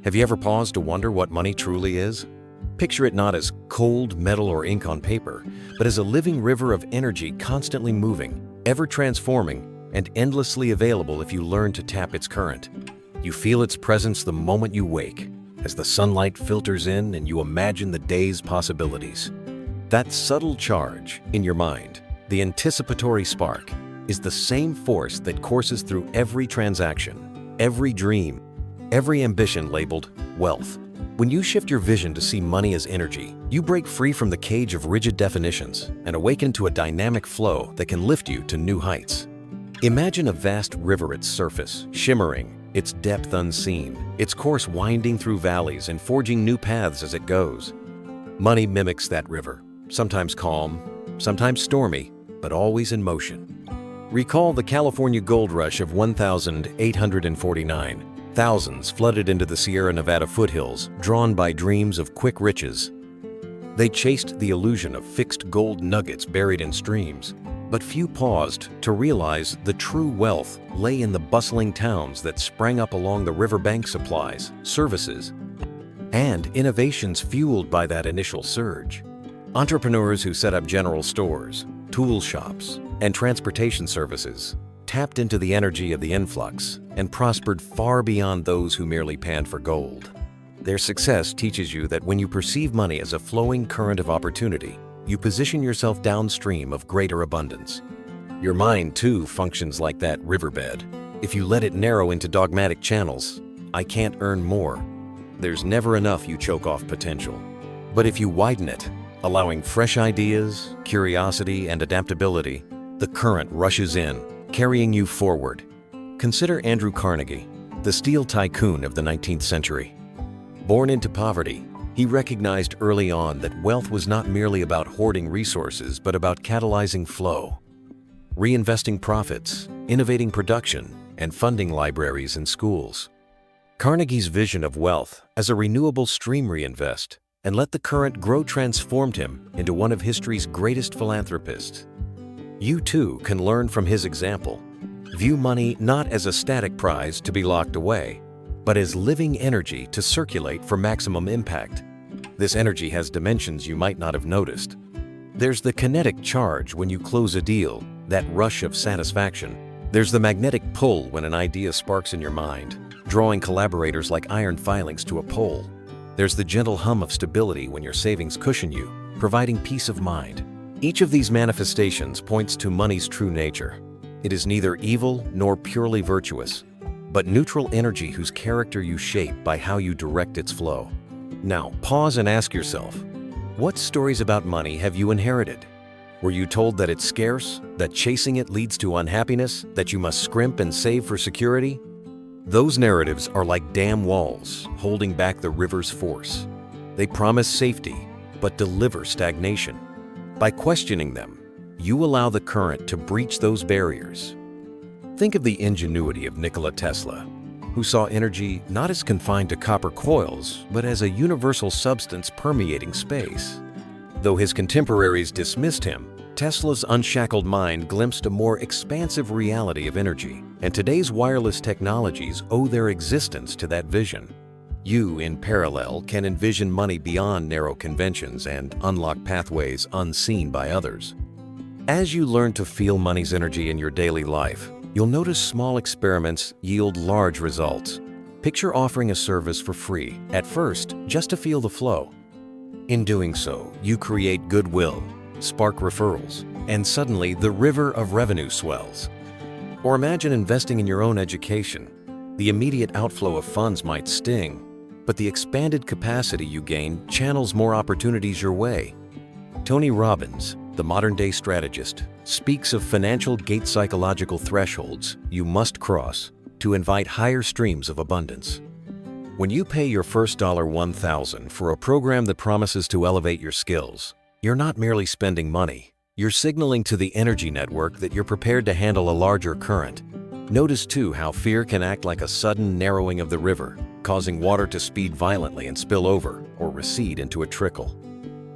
Have you ever paused to wonder what money truly is? Picture it not as cold metal or ink on paper, but as a living river of energy constantly moving, ever transforming, and endlessly available if you learn to tap its current. You feel its presence the moment you wake, as the sunlight filters in and you imagine the day's possibilities. That subtle charge in your mind, the anticipatory spark, is the same force that courses through every transaction, every dream, every ambition labeled wealth. When you shift your vision to see money as energy, you break free from the cage of rigid definitions and awaken to a dynamic flow that can lift you to new heights. Imagine a vast river at surface, shimmering, its depth unseen, its course winding through valleys and forging new paths as it goes. Money mimics that river, sometimes calm, sometimes stormy, but always in motion. Recall the California gold rush of 1849. Thousands flooded into the Sierra Nevada foothills, drawn by dreams of quick riches. They chased the illusion of fixed gold nuggets buried in streams, but few paused to realize the true wealth lay in the bustling towns that sprang up along the riverbank. Supplies, services, and innovations fueled by that initial surge. Entrepreneurs who set up general stores, tool shops, and transportation services tapped into the energy of the influx and prospered far beyond those who merely panned for gold. Their success teaches you that when you perceive money as a flowing current of opportunity, you position yourself downstream of greater abundance. Your mind, too, functions like that riverbed. If you let it narrow into dogmatic channels, I can't earn more, there's never enough, you choke off potential. But if you widen it, allowing fresh ideas, curiosity, and adaptability, the current rushes in, carrying you forward. Consider Andrew Carnegie, the steel tycoon of the 19th century. Born into poverty, he recognized early on that wealth was not merely about hoarding resources, but about catalyzing flow, reinvesting profits, innovating production, and funding libraries and schools. Carnegie's vision of wealth as a renewable stream reinvest and let the current grow transformed him into one of history's greatest philanthropists. You too can learn from his example. View money not as a static prize to be locked away, but as living energy to circulate for maximum impact. This energy has dimensions you might not have noticed. There's the kinetic charge when you close a deal, that rush of satisfaction. There's the magnetic pull when an idea sparks in your mind, drawing collaborators like iron filings to a pole. There's the gentle hum of stability when your savings cushion you, providing peace of mind. Each of these manifestations points to money's true nature. It is neither evil nor purely virtuous, but neutral energy whose character you shape by how you direct its flow. Now, pause and ask yourself, what stories about money have you inherited? Were you told that it's scarce, that chasing it leads to unhappiness, that you must scrimp and save for security? Those narratives are like dam walls holding back the river's force. They promise safety, but deliver stagnation. By questioning them, you allow the current to breach those barriers. Think of the ingenuity of Nikola Tesla, who saw energy not as confined to copper coils, but as a universal substance permeating space. Though his contemporaries dismissed him, Tesla's unshackled mind glimpsed a more expansive reality of energy, and today's wireless technologies owe their existence to that vision. You, in parallel, can envision money beyond narrow conventions and unlock pathways unseen by others. As you learn to feel money's energy in your daily life, you'll notice small experiments yield large results. Picture offering a service for free, at first, just to feel the flow. In doing so, you create goodwill, spark referrals, and suddenly the river of revenue swells. Or imagine investing in your own education. The immediate outflow of funds might sting, but the expanded capacity you gain channels more opportunities your way. Tony Robbins, the modern-day strategist, speaks of financial gate psychological thresholds you must cross to invite higher streams of abundance. When you pay your first $1,000 for a program that promises to elevate your skills, you're not merely spending money, you're signaling to the energy network that you're prepared to handle a larger current. Notice too how fear can act like a sudden narrowing of the river, causing water to speed violently and spill over or recede into a trickle.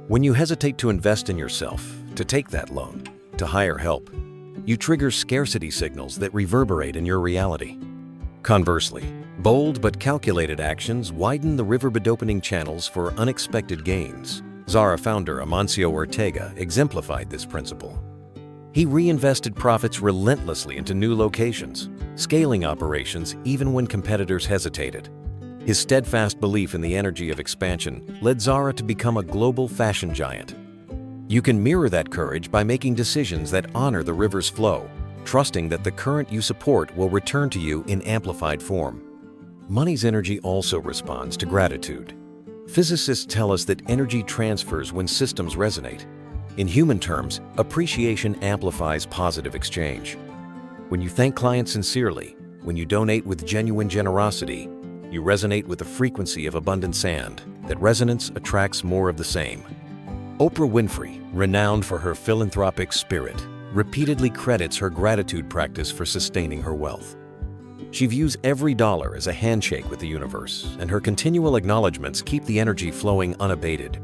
When you hesitate to invest in yourself, to take that loan, to hire help, you trigger scarcity signals that reverberate in your reality. Conversely, Bold but calculated actions widen the riverbed opening channels for unexpected gains. Zara founder Amancio Ortega exemplified this principle. He reinvested profits relentlessly into new locations, scaling operations even when competitors hesitated. His steadfast belief in the energy of expansion led Zara to become a global fashion giant. You can mirror that courage by making decisions that honor the river's flow, trusting that the current you support will return to you in amplified form. Money's energy also responds to gratitude. Physicists tell us that energy transfers when systems resonate. In human terms, appreciation amplifies positive exchange. When you thank clients sincerely, when you donate with genuine generosity, you resonate with the frequency of abundant sand. That resonance attracts more of the same. Oprah Winfrey, renowned for her philanthropic spirit, repeatedly credits her gratitude practice for sustaining her wealth. She views every dollar as a handshake with the universe, and her continual acknowledgments keep the energy flowing unabated.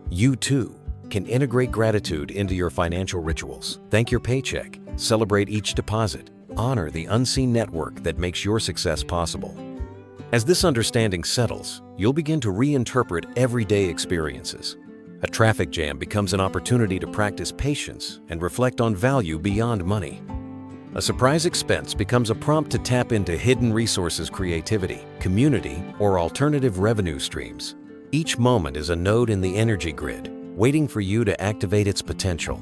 You, too, can integrate gratitude into your financial rituals. Thank your paycheck, celebrate each deposit, honor the unseen network that makes your success possible. As this understanding settles, you'll begin to reinterpret everyday experiences. A traffic jam becomes an opportunity to practice patience and reflect on value beyond money. A surprise expense becomes a prompt to tap into hidden resources, creativity, community, or alternative revenue streams. Each moment is a node in the energy grid, waiting for you to activate its potential.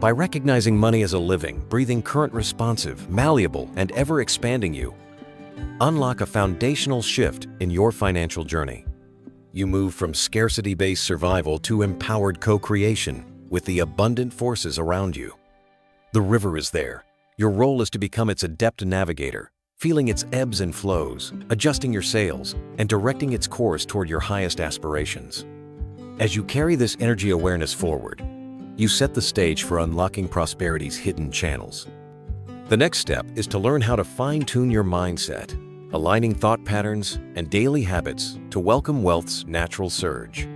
By recognizing money as a living, breathing current, responsive, malleable, and ever-expanding you, unlock a foundational shift in your financial journey. You move from scarcity-based survival to empowered co-creation with the abundant forces around you. The river is there. Your role is to become its adept navigator, feeling its ebbs and flows, adjusting your sails, and directing its course toward your highest aspirations. As you carry this energy awareness forward, you set the stage for unlocking prosperity's hidden channels. The next step is to learn how to fine-tune your mindset, aligning thought patterns and daily habits to welcome wealth's natural surge.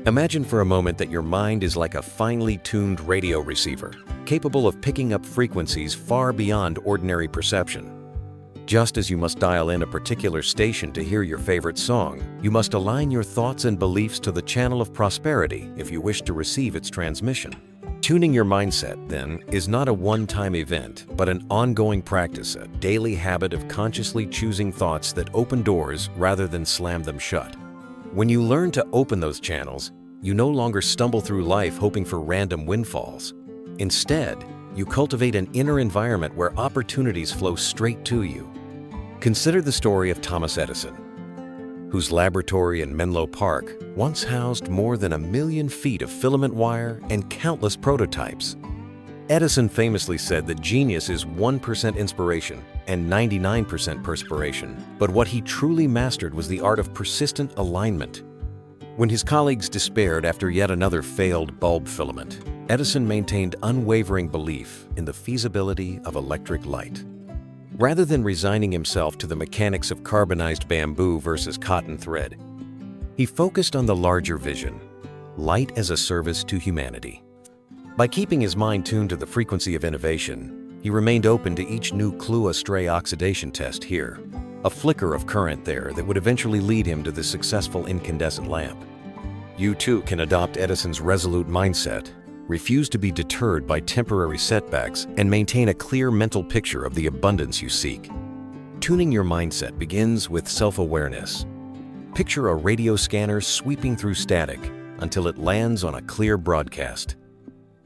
Imagine for a moment that your mind is like a finely tuned radio receiver, capable of picking up frequencies far beyond ordinary perception. Just as you must dial in a particular station to hear your favorite song, you must align your thoughts and beliefs to the channel of prosperity if you wish to receive its transmission. Tuning your mindset, then, is not a one-time event, but an ongoing practice, a daily habit of consciously choosing thoughts that open doors rather than slam them shut. When you learn to open those channels, you no longer stumble through life hoping for random windfalls. Instead, you cultivate an inner environment where opportunities flow straight to you. Consider the story of Thomas Edison, whose laboratory in Menlo Park once housed more than 1 million feet of filament wire and countless prototypes. Edison famously said that genius is 1% inspiration and 99% perspiration, but what he truly mastered was the art of persistent alignment. When his colleagues despaired after yet another failed bulb filament, Edison maintained unwavering belief in the feasibility of electric light. Rather than resigning himself to the mechanics of carbonized bamboo versus cotton thread, he focused on the larger vision, light as a service to humanity. By keeping his mind tuned to the frequency of innovation, he remained open to each new clue-astray oxidation test here, a flicker of current there that would eventually lead him to the successful incandescent lamp. You too can adopt Edison's resolute mindset, refuse to be deterred by temporary setbacks, and maintain a clear mental picture of the abundance you seek. Tuning your mindset begins with self-awareness. Picture a radio scanner sweeping through static until it lands on a clear broadcast.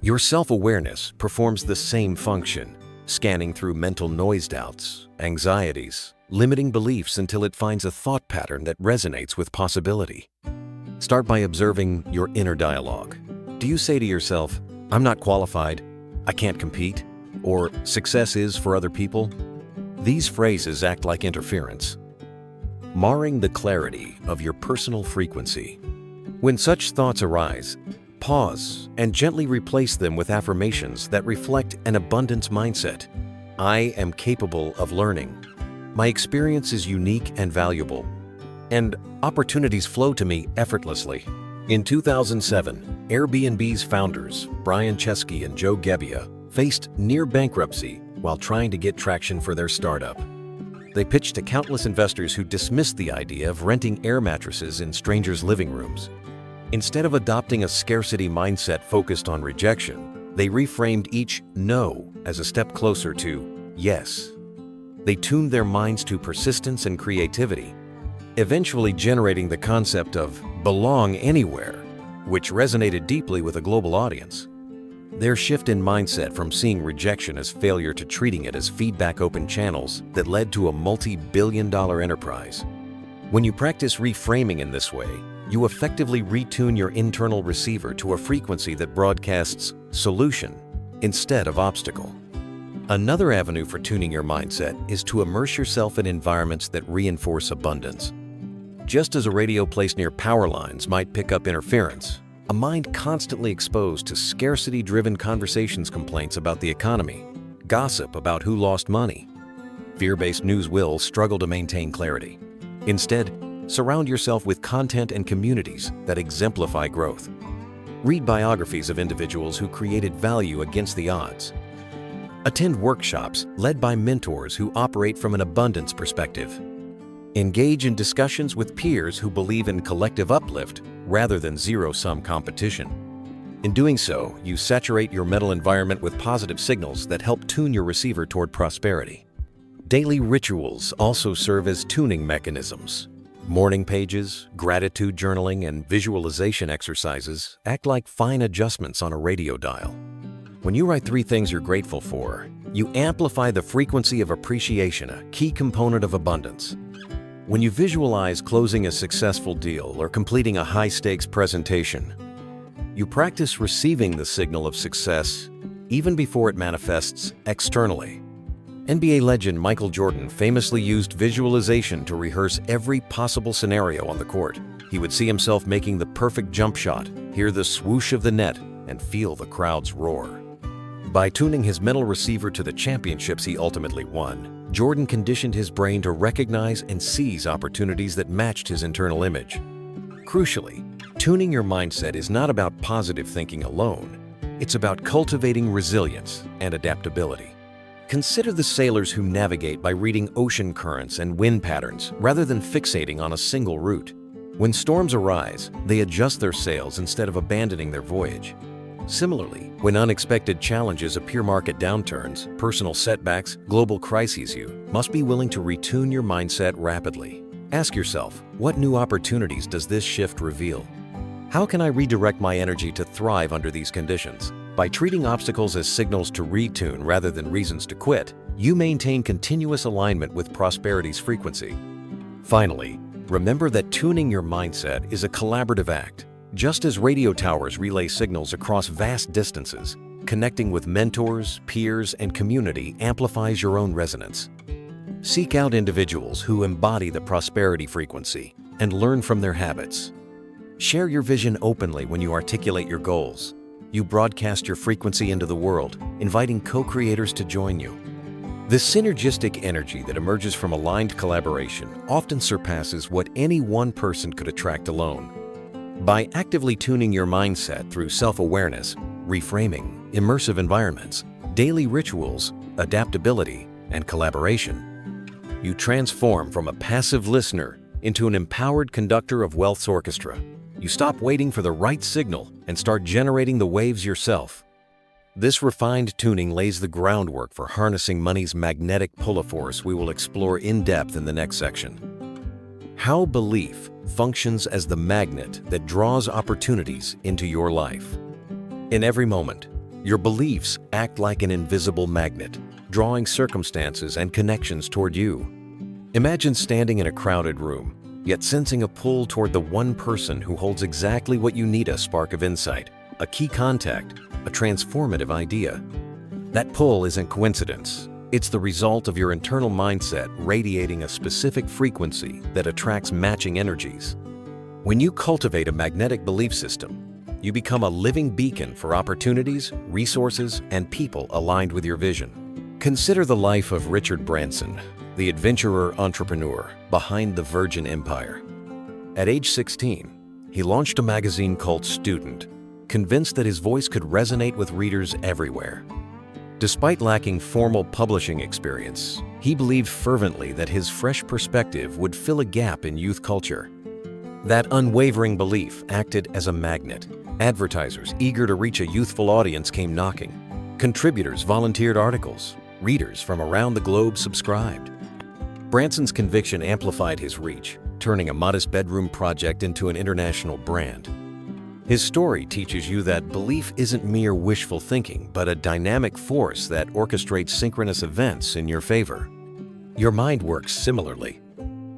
Your self-awareness performs the same function, scanning through mental noise doubts, anxieties, limiting beliefs until it finds a thought pattern that resonates with possibility. Start by observing your inner dialogue. Do you say to yourself, "I'm not qualified," "I can't compete," or "success is for other people"? These phrases act like interference, marring the clarity of your personal frequency. When such thoughts arise, pause and gently replace them with affirmations that reflect an abundance mindset. I am capable of learning. My experience is unique and valuable, and opportunities flow to me effortlessly. In 2007, Airbnb's founders, Brian Chesky and Joe Gebbia, faced near bankruptcy while trying to get traction for their startup. They pitched to countless investors who dismissed the idea of renting air mattresses in strangers' living rooms. Instead of adopting a scarcity mindset focused on rejection, they reframed each no as a step closer to yes. They tuned their minds to persistence and creativity, eventually generating the concept of belong anywhere, which resonated deeply with a global audience. Their shift in mindset from seeing rejection as failure to treating it as feedback-open channels that led to a multi-billion-dollar enterprise. When you practice reframing in this way, you effectively retune your internal receiver to a frequency that broadcasts solution instead of obstacle. Another avenue for tuning your mindset is to immerse yourself in environments that reinforce abundance. Just as a radio placed near power lines might pick up interference, a mind constantly exposed to scarcity-driven conversations complaints about the economy, gossip about who lost money. Fear-based news will struggle to maintain clarity. Instead, surround yourself with content and communities that exemplify growth. Read biographies of individuals who created value against the odds. Attend workshops led by mentors who operate from an abundance perspective. Engage in discussions with peers who believe in collective uplift rather than zero-sum competition. In doing so, you saturate your mental environment with positive signals that help tune your receiver toward prosperity. Daily rituals also serve as tuning mechanisms. Morning pages, gratitude journaling, and visualization exercises act like fine adjustments on a radio dial. When you write 3 things you're grateful for, you amplify the frequency of appreciation, a key component of abundance. When you visualize closing a successful deal or completing a high-stakes presentation, you practice receiving the signal of success even before it manifests externally. NBA legend Michael Jordan famously used visualization to rehearse every possible scenario on the court. He would see himself making the perfect jump shot, hear the swoosh of the net, and feel the crowd's roar. By tuning his mental receiver to the championships he ultimately won, Jordan conditioned his brain to recognize and seize opportunities that matched his internal image. Crucially, tuning your mindset is not about positive thinking alone. It's about cultivating resilience and adaptability. Consider the sailors who navigate by reading ocean currents and wind patterns rather than fixating on a single route. When storms arise, they adjust their sails instead of abandoning their voyage. Similarly, when unexpected challenges appear, market downturns, personal setbacks, global crises, you must be willing to retune your mindset rapidly. Ask yourself, what new opportunities does this shift reveal? How can I redirect my energy to thrive under these conditions? By treating obstacles as signals to retune rather than reasons to quit, you maintain continuous alignment with prosperity's frequency. Finally, remember that tuning your mindset is a collaborative act. Just as radio towers relay signals across vast distances, connecting with mentors, peers, and community amplifies your own resonance. Seek out individuals who embody the prosperity frequency and learn from their habits. Share your vision openly when you articulate your goals. You broadcast your frequency into the world, inviting co-creators to join you. The synergistic energy that emerges from aligned collaboration often surpasses what any one person could attract alone. By actively tuning your mindset through self-awareness, reframing, immersive environments, daily rituals, adaptability, and collaboration, you transform from a passive listener into an empowered conductor of wealth's orchestra. You stop waiting for the right signal and start generating the waves yourself. This refined tuning lays the groundwork for harnessing money's magnetic pull-force we will explore in depth in the next section. How belief functions as the magnet that draws opportunities into your life. In every moment, your beliefs act like an invisible magnet, drawing circumstances and connections toward you. Imagine standing in a crowded room, yet sensing a pull toward the one person who holds exactly what you need: a spark of insight, a key contact, a transformative idea. That pull isn't coincidence. It's the result of your internal mindset radiating a specific frequency that attracts matching energies. When you cultivate a magnetic belief system, you become a living beacon for opportunities, resources, and people aligned with your vision. Consider the life of Richard Branson, the adventurer entrepreneur behind the Virgin Empire. At age 16, he launched a magazine called Student, convinced that his voice could resonate with readers everywhere. Despite lacking formal publishing experience, He believed fervently that his fresh perspective would fill a gap in youth culture. That unwavering belief acted as a magnet. Advertisers eager to reach a youthful audience came knocking. Contributors volunteered articles. Readers from around the globe subscribed. Branson's conviction amplified his reach, turning a modest bedroom project into an international brand. His story teaches you that belief isn't mere wishful thinking, but a dynamic force that orchestrates synchronous events in your favor. Your mind works similarly.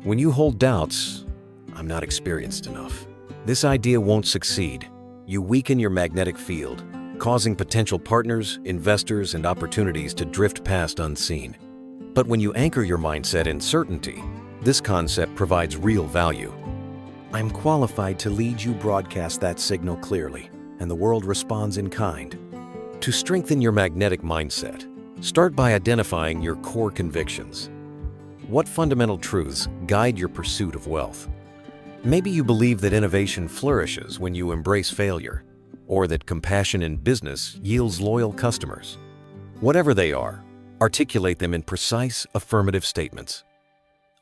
When you hold doubts, "I'm not experienced enough," this idea won't succeed. You weaken your magnetic field, causing potential partners, investors, and opportunities to drift past unseen. But when you anchor your mindset in certainty, this concept provides real value. "I'm qualified to lead you," broadcast that signal clearly, and the world responds in kind. To strengthen your magnetic mindset, start by identifying your core convictions. What fundamental truths guide your pursuit of wealth? Maybe you believe that innovation flourishes when you embrace failure, or that compassion in business yields loyal customers. Whatever they are, articulate them in precise, affirmative statements.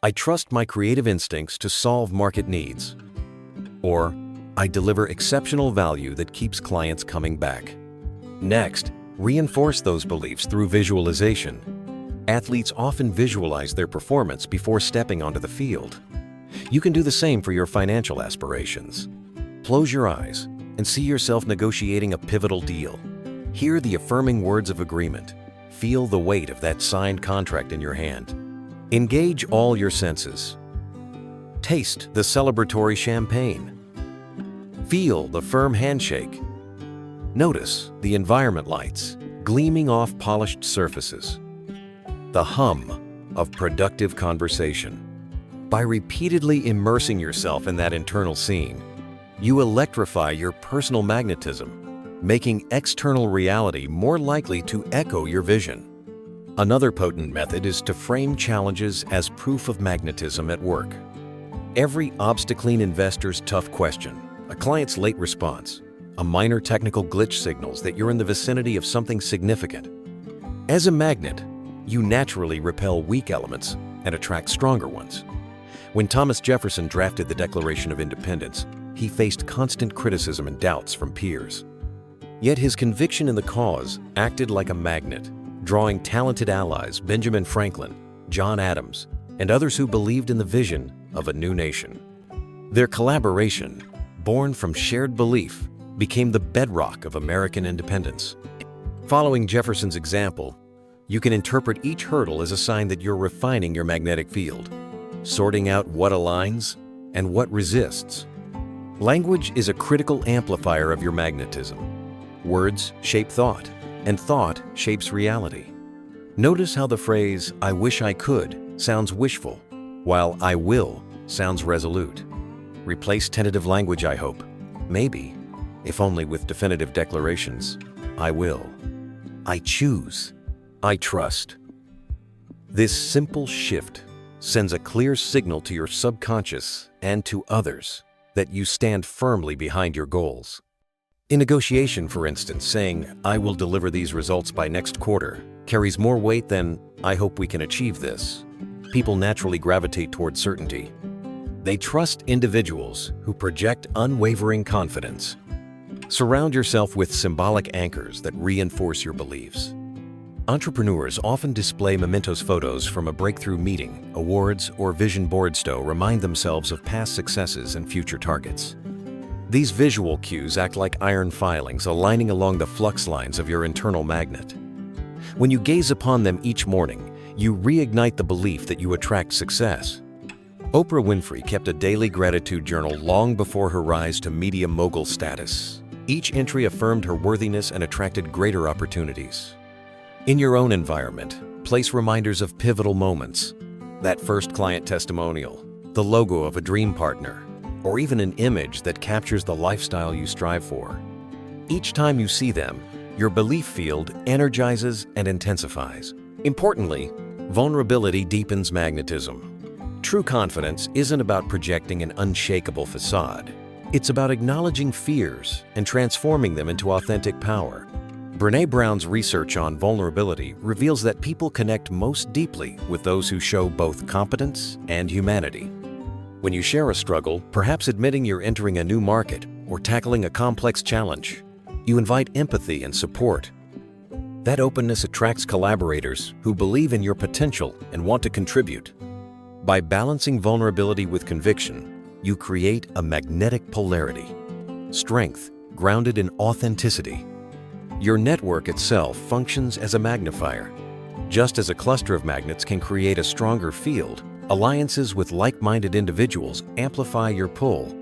"I trust my creative instincts to solve market needs." Or, "I deliver exceptional value that keeps clients coming back." Next, reinforce those beliefs through visualization. Athletes often visualize their performance before stepping onto the field. You can do the same for your financial aspirations. Close your eyes and see yourself negotiating a pivotal deal. Hear the affirming words of agreement. Feel the weight of that signed contract in your hand. Engage all your senses. Taste the celebratory champagne. Feel the firm handshake. Notice the environment lights gleaming off polished surfaces. The hum of productive conversation. By repeatedly immersing yourself in that internal scene, you electrify your personal magnetism, making external reality more likely to echo your vision. Another potent method is to frame challenges as proof of magnetism at work. Every obstacle investor's tough question, a client's late response, a minor technical glitch signals that you're in the vicinity of something significant. As a magnet, you naturally repel weak elements and attract stronger ones. When Thomas Jefferson drafted the Declaration of Independence, he faced constant criticism and doubts from peers. Yet his conviction in the cause acted like a magnet, drawing talented allies Benjamin Franklin, John Adams, and others who believed in the vision of a new nation. Their collaboration, born from shared belief, became the bedrock of American independence. Following Jefferson's example, you can interpret each hurdle as a sign that you're refining your magnetic field, sorting out what aligns and what resists. Language is a critical amplifier of your magnetism. Words shape thought, and thought shapes reality. Notice how the phrase, "I wish I could," sounds wishful, while "I will" sounds resolute. Replace tentative language, "I hope," maybe, if only with definitive declarations. "I will," "I choose," "I trust." This simple shift sends a clear signal to your subconscious and to others that you stand firmly behind your goals. In negotiation, for instance, saying, "I will deliver these results by next quarter," carries more weight than, "I hope we can achieve this." People naturally gravitate toward certainty. They trust individuals who project unwavering confidence. Surround yourself with symbolic anchors that reinforce your beliefs. Entrepreneurs often display mementos photos from a breakthrough meeting, awards, or vision boards to remind themselves of past successes and future targets. These visual cues act like iron filings aligning along the flux lines of your internal magnet. When you gaze upon them each morning, you reignite the belief that you attract success. Oprah Winfrey kept a daily gratitude journal long before her rise to media mogul status. Each entry affirmed her worthiness and attracted greater opportunities. In your own environment, place reminders of pivotal moments. That first client testimonial, the logo of a dream partner, or even an image that captures the lifestyle you strive for. Each time you see them, your belief field energizes and intensifies. Importantly, vulnerability deepens magnetism. True confidence isn't about projecting an unshakable facade. It's about acknowledging fears and transforming them into authentic power. Brené Brown's research on vulnerability reveals that people connect most deeply with those who show both competence and humanity. When you share a struggle, perhaps admitting you're entering a new market or tackling a complex challenge, you invite empathy and support. That openness attracts collaborators who believe in your potential and want to contribute. By balancing vulnerability with conviction, you create a magnetic polarity, strength grounded in authenticity. Your network itself functions as a magnifier. Just as a cluster of magnets can create a stronger field, alliances with like-minded individuals amplify your pull.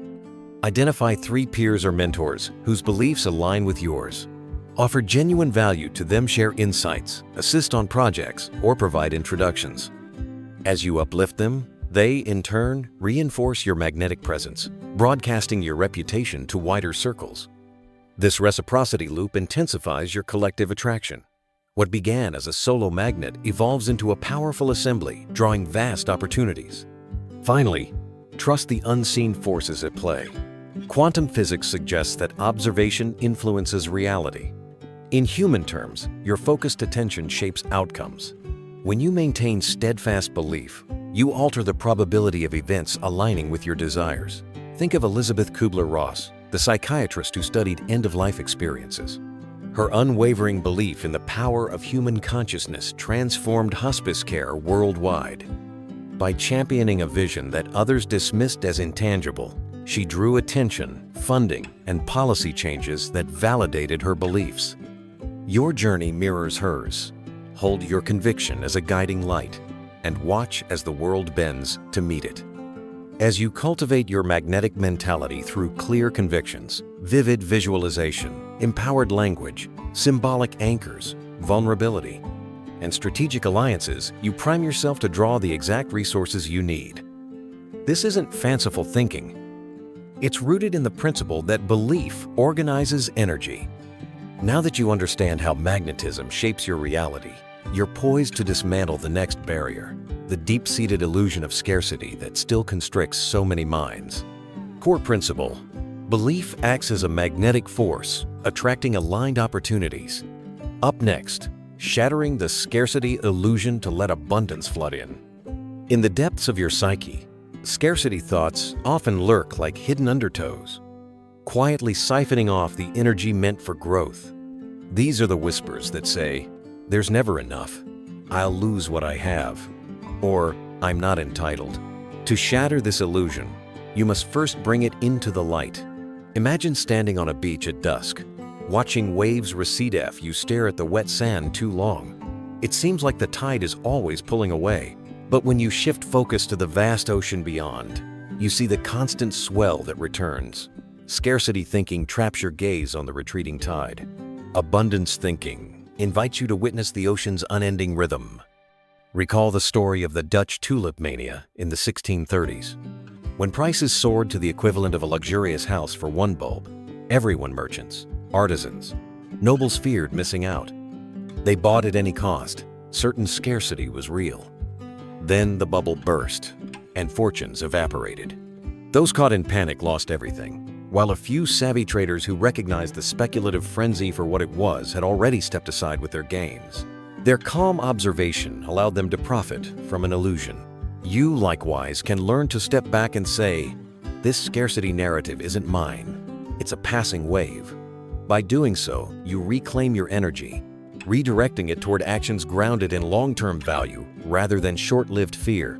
Identify 3 peers or mentors whose beliefs align with yours. Offer genuine value to them, share insights, assist on projects, or provide introductions. As you uplift them, they, in turn, reinforce your magnetic presence, broadcasting your reputation to wider circles. This reciprocity loop intensifies your collective attraction. What began as a solo magnet evolves into a powerful assembly, drawing vast opportunities. Finally, trust the unseen forces at play. Quantum physics suggests that observation influences reality. In human terms, your focused attention shapes outcomes. When you maintain steadfast belief, you alter the probability of events aligning with your desires. Think of Elizabeth Kubler-Ross, the psychiatrist who studied end-of-life experiences. Her unwavering belief in the power of human consciousness transformed hospice care worldwide. By championing a vision that others dismissed as intangible, she drew attention, funding, and policy changes that validated her beliefs. Your journey mirrors hers. Hold your conviction as a guiding light and watch as the world bends to meet it. As you cultivate your magnetic mentality through clear convictions, vivid visualization, empowered language, symbolic anchors, vulnerability, and strategic alliances, you prime yourself to draw the exact resources you need. This isn't fanciful thinking. It's rooted in the principle that belief organizes energy. Now that you understand how magnetism shapes your reality, you're poised to dismantle the next barrier, the deep-seated illusion of scarcity that still constricts so many minds. Core principle: belief acts as a magnetic force, attracting aligned opportunities. Up next, shattering the scarcity illusion to let abundance flood in. In the depths of your psyche, scarcity thoughts often lurk like hidden undertows, quietly siphoning off the energy meant for growth. These are the whispers that say, "There's never enough," "I'll lose what I have," or "I'm not entitled." To shatter this illusion, you must first bring it into the light. Imagine standing on a beach at dusk, watching waves recede after you stare at the wet sand too long. It seems like the tide is always pulling away, but when you shift focus to the vast ocean beyond, you see the constant swell that returns. Scarcity thinking traps your gaze on the retreating tide. Abundance thinking invites you to witness the ocean's unending rhythm. Recall the story of the Dutch tulip mania in the 1630s. When prices soared to the equivalent of a luxurious house for one bulb, everyone, merchants, artisans, nobles, feared missing out. They bought at any cost, certain scarcity was real. Then the bubble burst, and fortunes evaporated. Those caught in panic lost everything, while a few savvy traders who recognized the speculative frenzy for what it was had already stepped aside with their gains. Their calm observation allowed them to profit from an illusion. You, likewise, can learn to step back and say, "This scarcity narrative isn't mine. It's a passing wave." By doing so, you reclaim your energy, redirecting it toward actions grounded in long-term value rather than short-lived fear.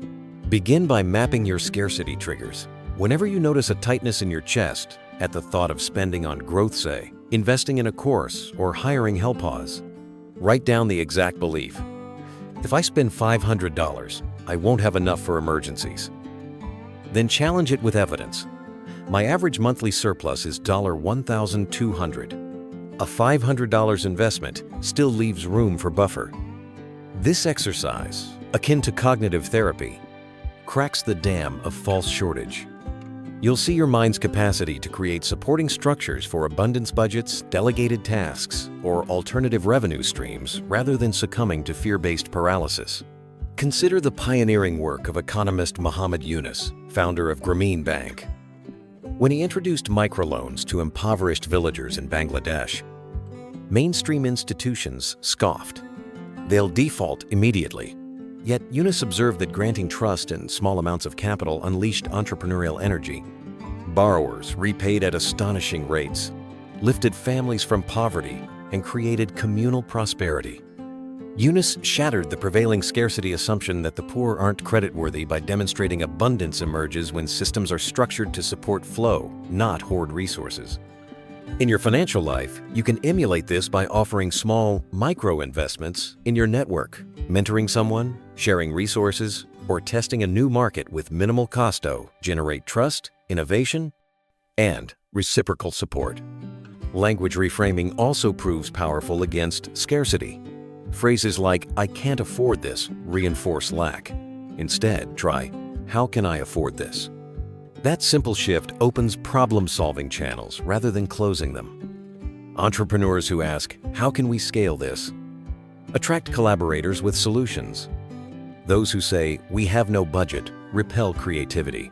Begin by mapping your scarcity triggers. Whenever you notice a tightness in your chest at the thought of spending on growth, say, investing in a course or hiring help, pause. Write down the exact belief. If I spend $500, I won't have enough for emergencies. Then challenge it with evidence. My average monthly surplus is $1,200. A $500 investment still leaves room for buffer. This exercise, akin to cognitive therapy, cracks the dam of false shortage. You'll see your mind's capacity to create supporting structures for abundance budgets, delegated tasks, or alternative revenue streams rather than succumbing to fear-based paralysis. Consider the pioneering work of economist Muhammad Yunus, founder of Grameen Bank. When he introduced microloans to impoverished villagers in Bangladesh, Mainstream institutions scoffed. They'll default immediately. Yet Yunus observed that granting trust and small amounts of capital unleashed entrepreneurial energy. Borrowers repaid at astonishing rates, lifted families from poverty, and created communal prosperity. Yunus shattered the prevailing scarcity assumption that the poor aren't creditworthy by demonstrating abundance emerges when systems are structured to support flow, not hoard resources. In your financial life, you can emulate this by offering small, micro-investments in your network, mentoring someone, sharing resources, or testing a new market with minimal costo generate trust, innovation, and reciprocal support. Language reframing also proves powerful against scarcity. Phrases like, "I can't afford this," reinforce lack. Instead, try, "How can I afford this?" That simple shift opens problem-solving channels rather than closing them. Entrepreneurs who ask, "How can we scale this?" attract collaborators with solutions. Those who say, "We have no budget," repel creativity.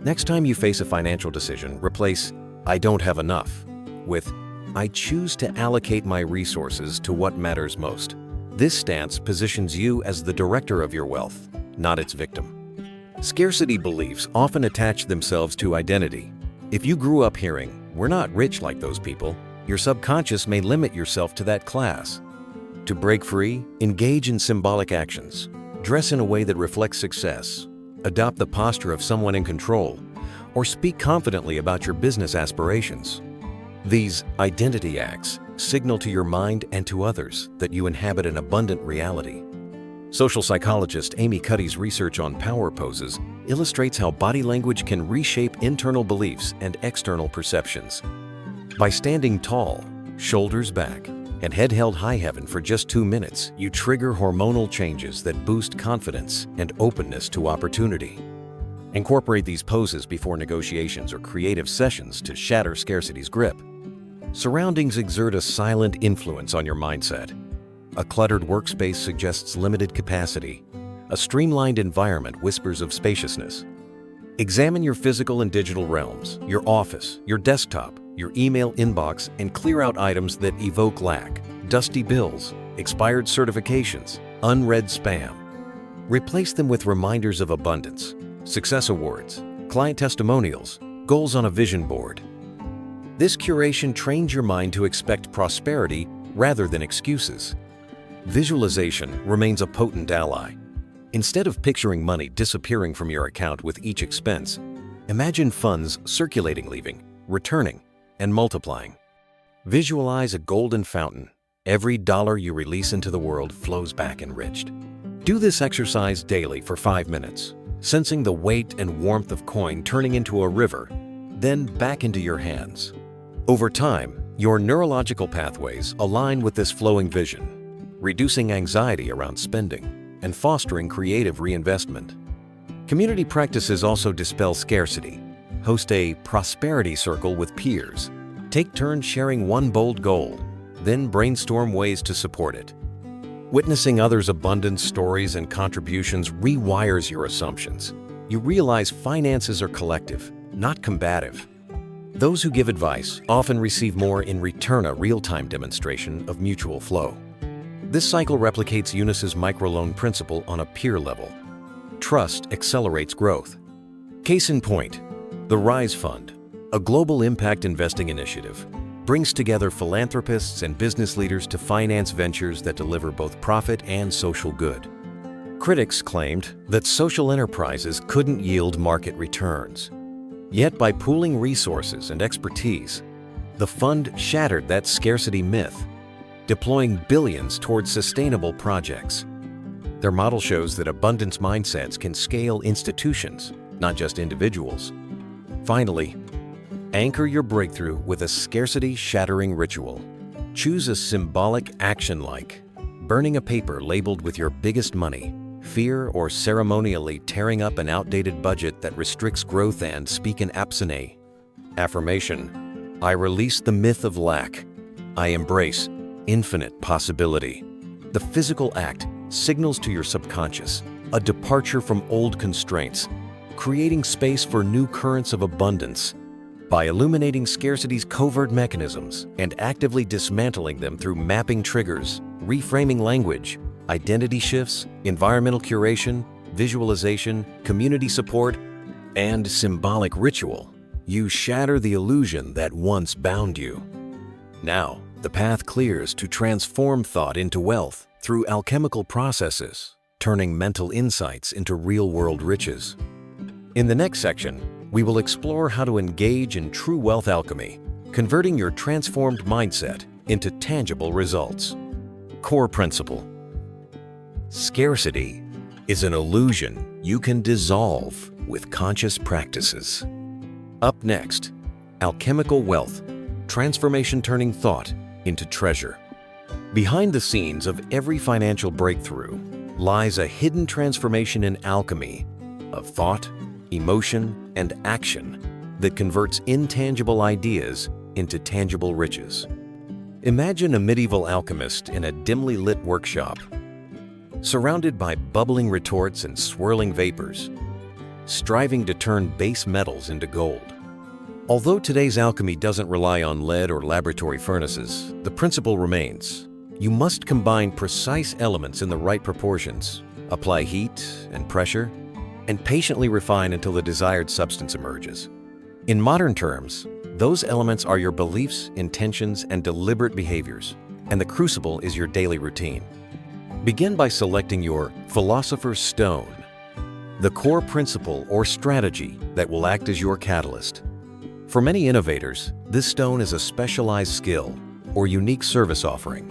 Next time you face a financial decision, replace "I don't have enough" with "I choose to allocate my resources to what matters most." This stance positions you as the director of your wealth, not its victim. Scarcity beliefs often attach themselves to identity. If you grew up hearing, "We're not rich like those people," your subconscious may limit yourself to that class. To break free, engage in symbolic actions. Dress in a way that reflects success. Adopt the posture of someone in control, or speak confidently about your business aspirations. These identity acts signal to your mind and to others that you inhabit an abundant reality. Social psychologist Amy Cuddy's research on power poses illustrates how body language can reshape internal beliefs and external perceptions. By standing tall, shoulders back, and head held high heaven for just 2 minutes, you trigger hormonal changes that boost confidence and openness to opportunity. Incorporate these poses before negotiations or creative sessions to shatter scarcity's grip. Surroundings exert a silent influence on your mindset. A cluttered workspace suggests limited capacity. A streamlined environment whispers of spaciousness. Examine your physical and digital realms, your office, your desktop, your email inbox, and clear out items that evoke lack, dusty bills, expired certifications, unread spam. Replace them with reminders of abundance, success awards, client testimonials, goals on a vision board. This curation trains your mind to expect prosperity rather than excuses. Visualization remains a potent ally. Instead of picturing money disappearing from your account with each expense, imagine funds circulating, leaving, returning, and multiplying. Visualize a golden fountain. Every dollar you release into the world flows back enriched. Do this exercise daily for 5 minutes, sensing the weight and warmth of coin turning into a river, then back into your hands. Over time, your neurological pathways align with this flowing vision, reducing anxiety around spending and fostering creative reinvestment. Community practices also dispel scarcity. Host a prosperity circle with peers. Take turns sharing one bold goal, then brainstorm ways to support it. Witnessing others' abundance stories and contributions rewires your assumptions. You realize finances are collective, not combative. Those who give advice often receive more in return, a real-time demonstration of mutual flow. This cycle replicates Yunus's microloan principle on a peer level. Trust accelerates growth. Case in point, the RISE Fund, a global impact investing initiative, brings together philanthropists and business leaders to finance ventures that deliver both profit and social good. Critics claimed that social enterprises couldn't yield market returns. Yet by pooling resources and expertise, the fund shattered that scarcity myth, deploying billions towards sustainable projects. Their model shows that abundance mindsets can scale institutions, not just individuals. Finally, anchor your breakthrough with a scarcity-shattering ritual. Choose a symbolic action like burning a paper labeled with your biggest money, fear, or ceremonially tearing up an outdated budget that restricts growth, and speak an apsane. Affirmation: I release the myth of lack. I embrace infinite possibility. The physical act signals to your subconscious a departure from old constraints, creating space for new currents of abundance. By illuminating scarcity's covert mechanisms and actively dismantling them through mapping triggers, reframing language, identity shifts, environmental curation, visualization, community support, and symbolic ritual, you shatter the illusion that once bound you. Now, the path clears to transform thought into wealth through alchemical processes, turning mental insights into real-world riches. In the next section, we will explore how to engage in true wealth alchemy, converting your transformed mindset into tangible results. Core principle: scarcity is an illusion you can dissolve with conscious practices. Up next, alchemical wealth, transformation turning thought into treasure. Behind the scenes of every financial breakthrough lies a hidden transformation in alchemy of thought, emotion, and action that converts intangible ideas into tangible riches. Imagine a medieval alchemist in a dimly lit workshop, surrounded by bubbling retorts and swirling vapors, striving to turn base metals into gold. Although today's alchemy doesn't rely on lead or laboratory furnaces, the principle remains. You must combine precise elements in the right proportions, apply heat and pressure, and patiently refine until the desired substance emerges. In modern terms, those elements are your beliefs, intentions, and deliberate behaviors, and the crucible is your daily routine. Begin by selecting your philosopher's stone, the core principle or strategy that will act as your catalyst. For many innovators, this stone is a specialized skill or unique service offering.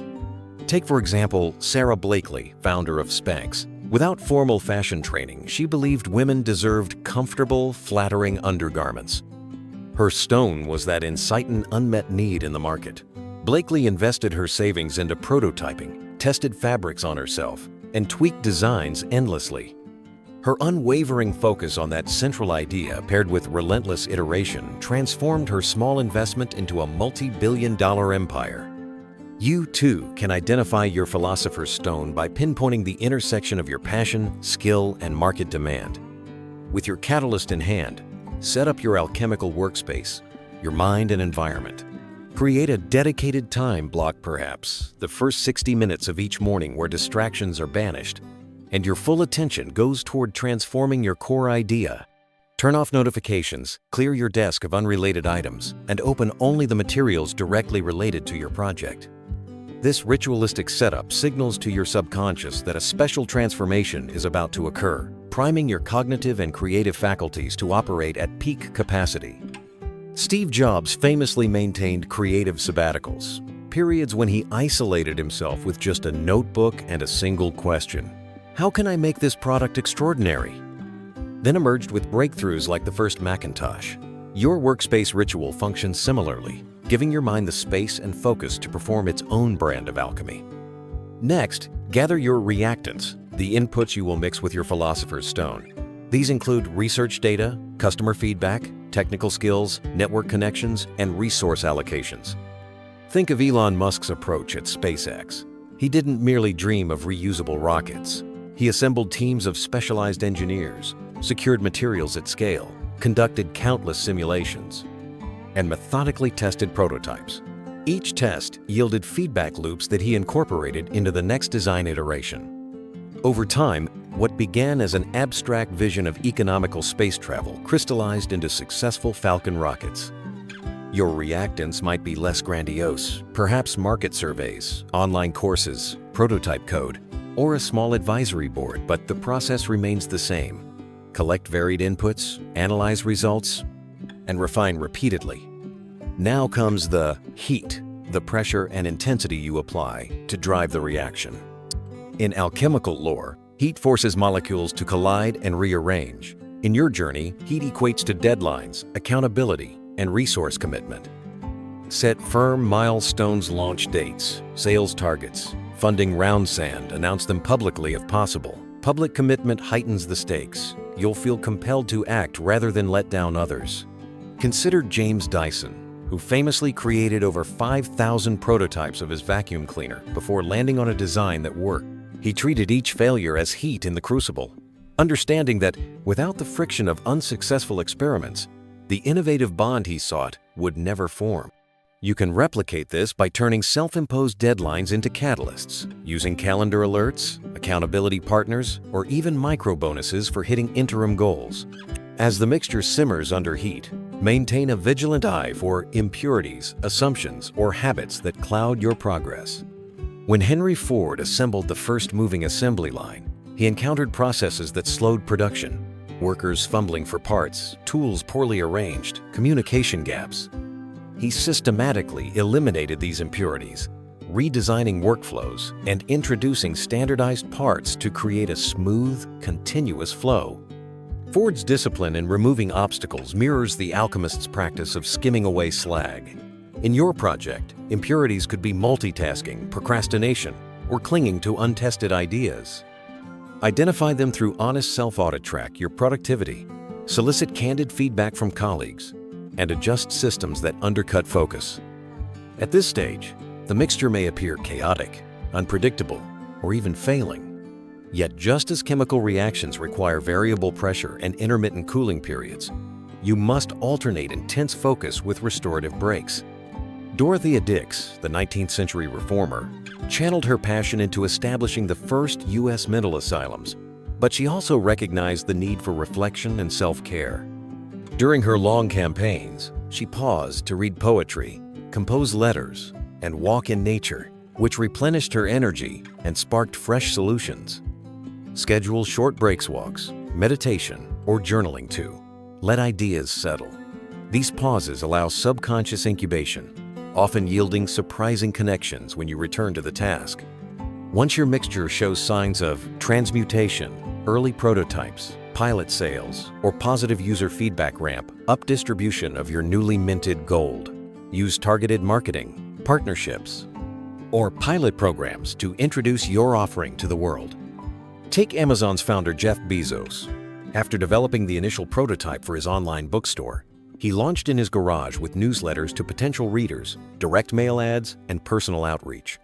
Take, for example, Sarah Blakely, founder of Spanx. Without formal fashion training, she believed women deserved comfortable, flattering undergarments. Her stone was that incipient unmet need in the market. Blakely invested her savings into prototyping, tested fabrics on herself, and tweaked designs endlessly. Her unwavering focus on that central idea, paired with relentless iteration, transformed her small investment into a multi-billion-dollar empire. You, too, can identify your philosopher's stone by pinpointing the intersection of your passion, skill, and market demand. With your catalyst in hand, set up your alchemical workspace, your mind and environment. Create a dedicated time block, perhaps, the first 60 minutes of each morning where distractions are banished, and your full attention goes toward transforming your core idea. Turn off notifications, clear your desk of unrelated items, and open only the materials directly related to your project. This ritualistic setup signals to your subconscious that a special transformation is about to occur, priming your cognitive and creative faculties to operate at peak capacity. Steve Jobs famously maintained creative sabbaticals, periods when he isolated himself with just a notebook and a single question: how can I make this product extraordinary? Then emerged with breakthroughs like the first Macintosh. Your workspace ritual functions similarly, giving your mind the space and focus to perform its own brand of alchemy. Next, gather your reactants, the inputs you will mix with your philosopher's stone. These include research data, customer feedback, technical skills, network connections, and resource allocations. Think of Elon Musk's approach at SpaceX. He didn't merely dream of reusable rockets. He assembled teams of specialized engineers, secured materials at scale, conducted countless simulations, and methodically tested prototypes. Each test yielded feedback loops that he incorporated into the next design iteration. Over time, what began as an abstract vision of economical space travel crystallized into successful Falcon rockets. Your reactants might be less grandiose, perhaps market surveys, online courses, prototype code, or a small advisory board, but the process remains the same. Collect varied inputs, analyze results, and refine repeatedly. Now comes the heat, the pressure and intensity you apply to drive the reaction. In alchemical lore, heat forces molecules to collide and rearrange. In your journey, heat equates to deadlines, accountability, and resource commitment. Set firm milestones, launch dates, sales targets, funding round sand, announce them publicly if possible. Public commitment heightens the stakes. You'll feel compelled to act rather than let down others. Consider James Dyson, who famously created over 5,000 prototypes of his vacuum cleaner before landing on a design that worked. He treated each failure as heat in the crucible, understanding that without the friction of unsuccessful experiments, the innovative bond he sought would never form. You can replicate this by turning self-imposed deadlines into catalysts, using calendar alerts, accountability partners, or even micro-bonuses for hitting interim goals. As the mixture simmers under heat, maintain a vigilant eye for impurities, assumptions, or habits that cloud your progress. When Henry Ford assembled the first moving assembly line, he encountered processes that slowed production, workers fumbling for parts, tools poorly arranged, communication gaps. He systematically eliminated these impurities, redesigning workflows and introducing standardized parts to create a smooth, continuous flow. Ford's discipline in removing obstacles mirrors the alchemist's practice of skimming away slag. In your project, impurities could be multitasking, procrastination, or clinging to untested ideas. Identify them through honest self-audit, track your productivity, solicit candid feedback from colleagues, and adjust systems that undercut focus. At this stage, the mixture may appear chaotic, unpredictable, or even failing. Yet just as chemical reactions require variable pressure and intermittent cooling periods, you must alternate intense focus with restorative breaks. Dorothea Dix, the 19th century reformer, channeled her passion into establishing the first U.S. mental asylums, but she also recognized the need for reflection and self-care. During her long campaigns, she paused to read poetry, compose letters, and walk in nature, which replenished her energy and sparked fresh solutions. Schedule short breaks, walks, meditation, or journaling to let ideas settle. These pauses allow subconscious incubation, often yielding surprising connections when you return to the task. Once your mixture shows signs of transmutation, early prototypes, pilot sales, or positive user feedback, ramp up distribution of your newly minted gold. Use targeted marketing, partnerships, or pilot programs to introduce your offering to the world. Take Amazon's founder Jeff Bezos. After developing the initial prototype for his online bookstore, he launched in his garage with newsletters to potential readers, direct mail ads, and personal outreach.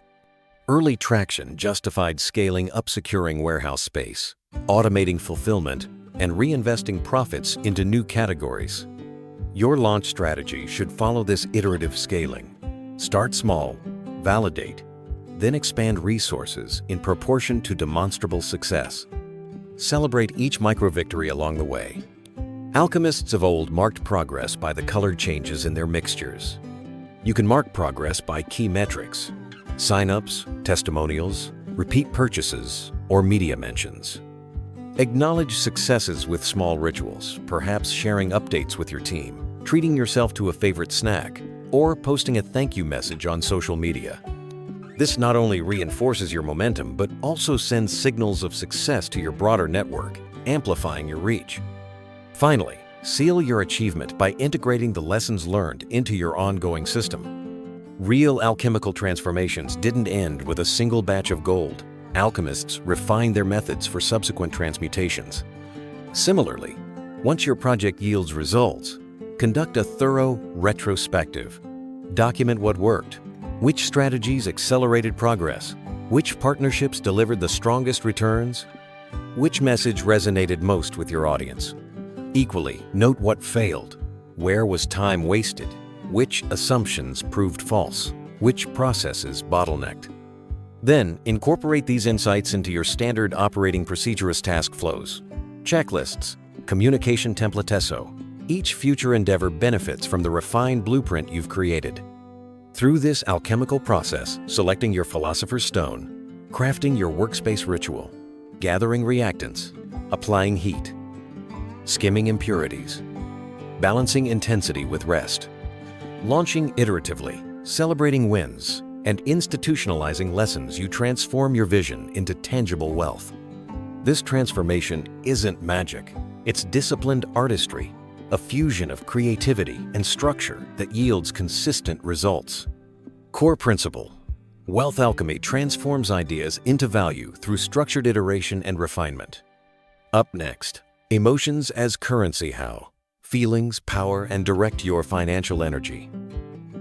Early traction justified scaling up, securing warehouse space, automating fulfillment, and reinvesting profits into new categories. Your launch strategy should follow this iterative scaling. Start small, validate, then expand resources in proportion to demonstrable success. Celebrate each micro-victory along the way. Alchemists of old marked progress by the colored changes in their mixtures. You can mark progress by key metrics: sign-ups, testimonials, repeat purchases, or media mentions. Acknowledge successes with small rituals, perhaps sharing updates with your team, treating yourself to a favorite snack, or posting a thank you message on social media. This not only reinforces your momentum, but also sends signals of success to your broader network, amplifying your reach. Finally, seal your achievement by integrating the lessons learned into your ongoing system. Real alchemical transformations didn't end with a single batch of gold. Alchemists refine their methods for subsequent transmutations. Similarly, once your project yields results, conduct a thorough retrospective. Document what worked, which strategies accelerated progress, which partnerships delivered the strongest returns, which message resonated most with your audience. Equally, note what failed, where was time wasted, which assumptions proved false, which processes bottlenecked. Then, incorporate these insights into your standard operating procedures, task flows, checklists, communication templatesso. Each future endeavor benefits from the refined blueprint you've created. Through this alchemical process, selecting your philosopher's stone, crafting your workspace ritual, gathering reactants, applying heat, skimming impurities, balancing intensity with rest, launching iteratively, celebrating wins, and institutionalizing lessons, you transform your vision into tangible wealth. This transformation isn't magic. It's disciplined artistry, a fusion of creativity and structure that yields consistent results. Core principle: wealth alchemy transforms ideas into value through structured iteration and refinement. Up next, emotions as currency. How feelings power and direct your financial energy.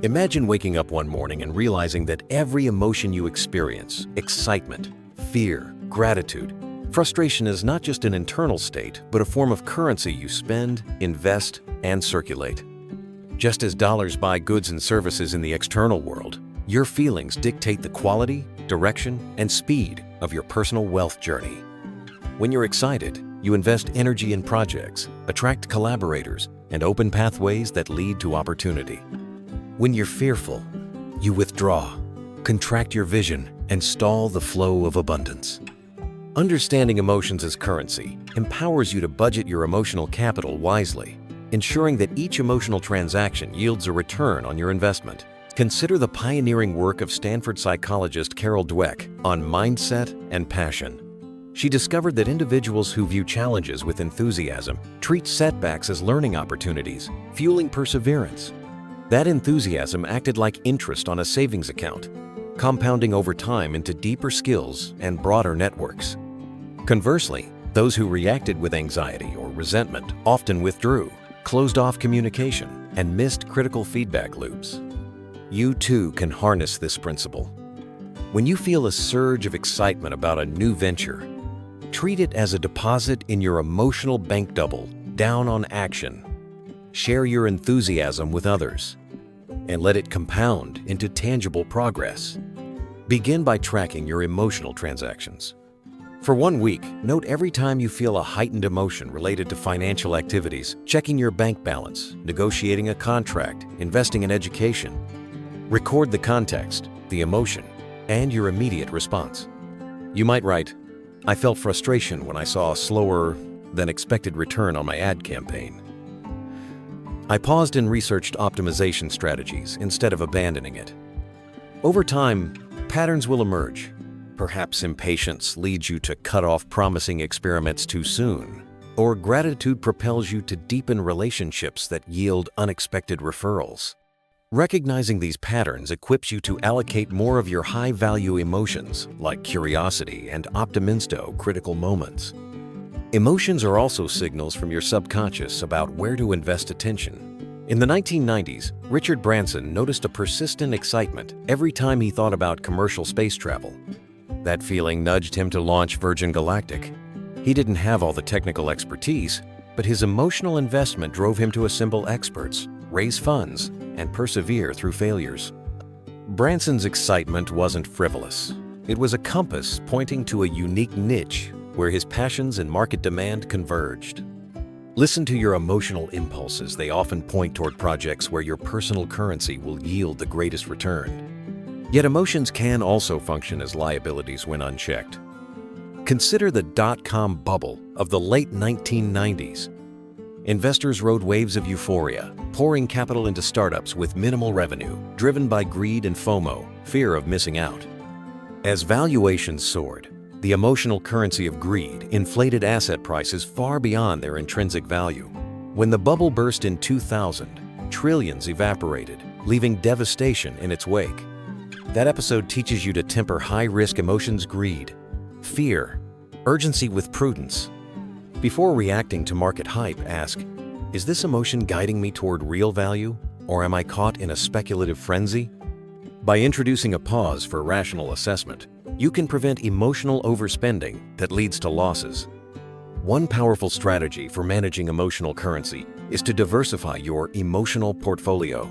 Imagine waking up one morning and realizing that every emotion you experience, excitement, fear, gratitude, frustration, is not just an internal state, but a form of currency you spend, invest, and circulate. Just as dollars buy goods and services in the external world, your feelings dictate the quality, direction, and speed of your personal wealth journey. When you're excited, you invest energy in projects, attract collaborators, and open pathways that lead to opportunity. When you're fearful, you withdraw, contract your vision, and stall the flow of abundance. Understanding emotions as currency empowers you to budget your emotional capital wisely, ensuring that each emotional transaction yields a return on your investment. Consider the pioneering work of Stanford psychologist Carol Dweck on mindset and passion. She discovered that individuals who view challenges with enthusiasm treat setbacks as learning opportunities, fueling perseverance. That enthusiasm acted like interest on a savings account, compounding over time into deeper skills and broader networks. Conversely, those who reacted with anxiety or resentment often withdrew, closed off communication, and missed critical feedback loops. You too can harness this principle. When you feel a surge of excitement about a new venture, treat it as a deposit in your emotional bank double, down on action. Share your enthusiasm with others, and let it compound into tangible progress. Begin by tracking your emotional transactions. For 1 week, note every time you feel a heightened emotion related to financial activities, checking your bank balance, negotiating a contract, investing in education. Record the context, the emotion, and your immediate response. You might write, "I felt frustration when I saw a slower than expected return on my ad campaign. I paused and researched optimization strategies instead of abandoning it." Over time, patterns will emerge. Perhaps impatience leads you to cut off promising experiments too soon, or gratitude propels you to deepen relationships that yield unexpected referrals. Recognizing these patterns equips you to allocate more of your high-value emotions, like curiosity and optimisto critical moments. Emotions are also signals from your subconscious about where to invest attention. In the 1990s, Richard Branson noticed a persistent excitement every time he thought about commercial space travel. That feeling nudged him to launch Virgin Galactic. He didn't have all the technical expertise, but his emotional investment drove him to assemble experts, raise funds, and persevere through failures. Branson's excitement wasn't frivolous. It was a compass pointing to a unique niche where his passions and market demand converged. Listen to your emotional impulses. They often point toward projects where your personal currency will yield the greatest return. Yet emotions can also function as liabilities when unchecked. Consider the dot-com bubble of the late 1990s. Investors rode waves of euphoria, pouring capital into startups with minimal revenue, driven by greed and FOMO, fear of missing out. As valuations soared, the emotional currency of greed inflated asset prices far beyond their intrinsic value. When the bubble burst in 2000, trillions evaporated, leaving devastation in its wake. That episode teaches you to temper high-risk emotions: greed, fear, urgency with prudence. Before reacting to market hype, ask, is this emotion guiding me toward real value, or am I caught in a speculative frenzy? By introducing a pause for rational assessment, you can prevent emotional overspending that leads to losses. One powerful strategy for managing emotional currency is to diversify your emotional portfolio.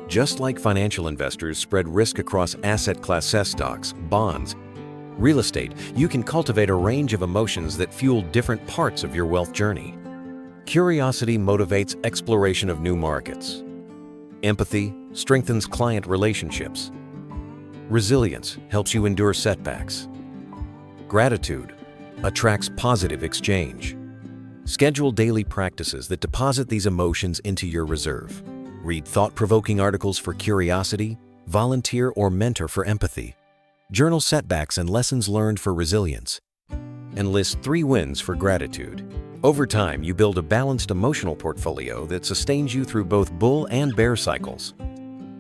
Just like financial investors spread risk across asset class stocks, bonds, real estate, you can cultivate a range of emotions that fuel different parts of your wealth journey. Curiosity motivates exploration of new markets. Empathy strengthens client relationships. Resilience helps you endure setbacks. Gratitude attracts positive exchange. Schedule daily practices that deposit these emotions into your reserve. Read thought-provoking articles for curiosity, volunteer or mentor for empathy. Journal setbacks and lessons learned for resilience. And list 3 wins for gratitude. Over time, you build a balanced emotional portfolio that sustains you through both bull and bear cycles.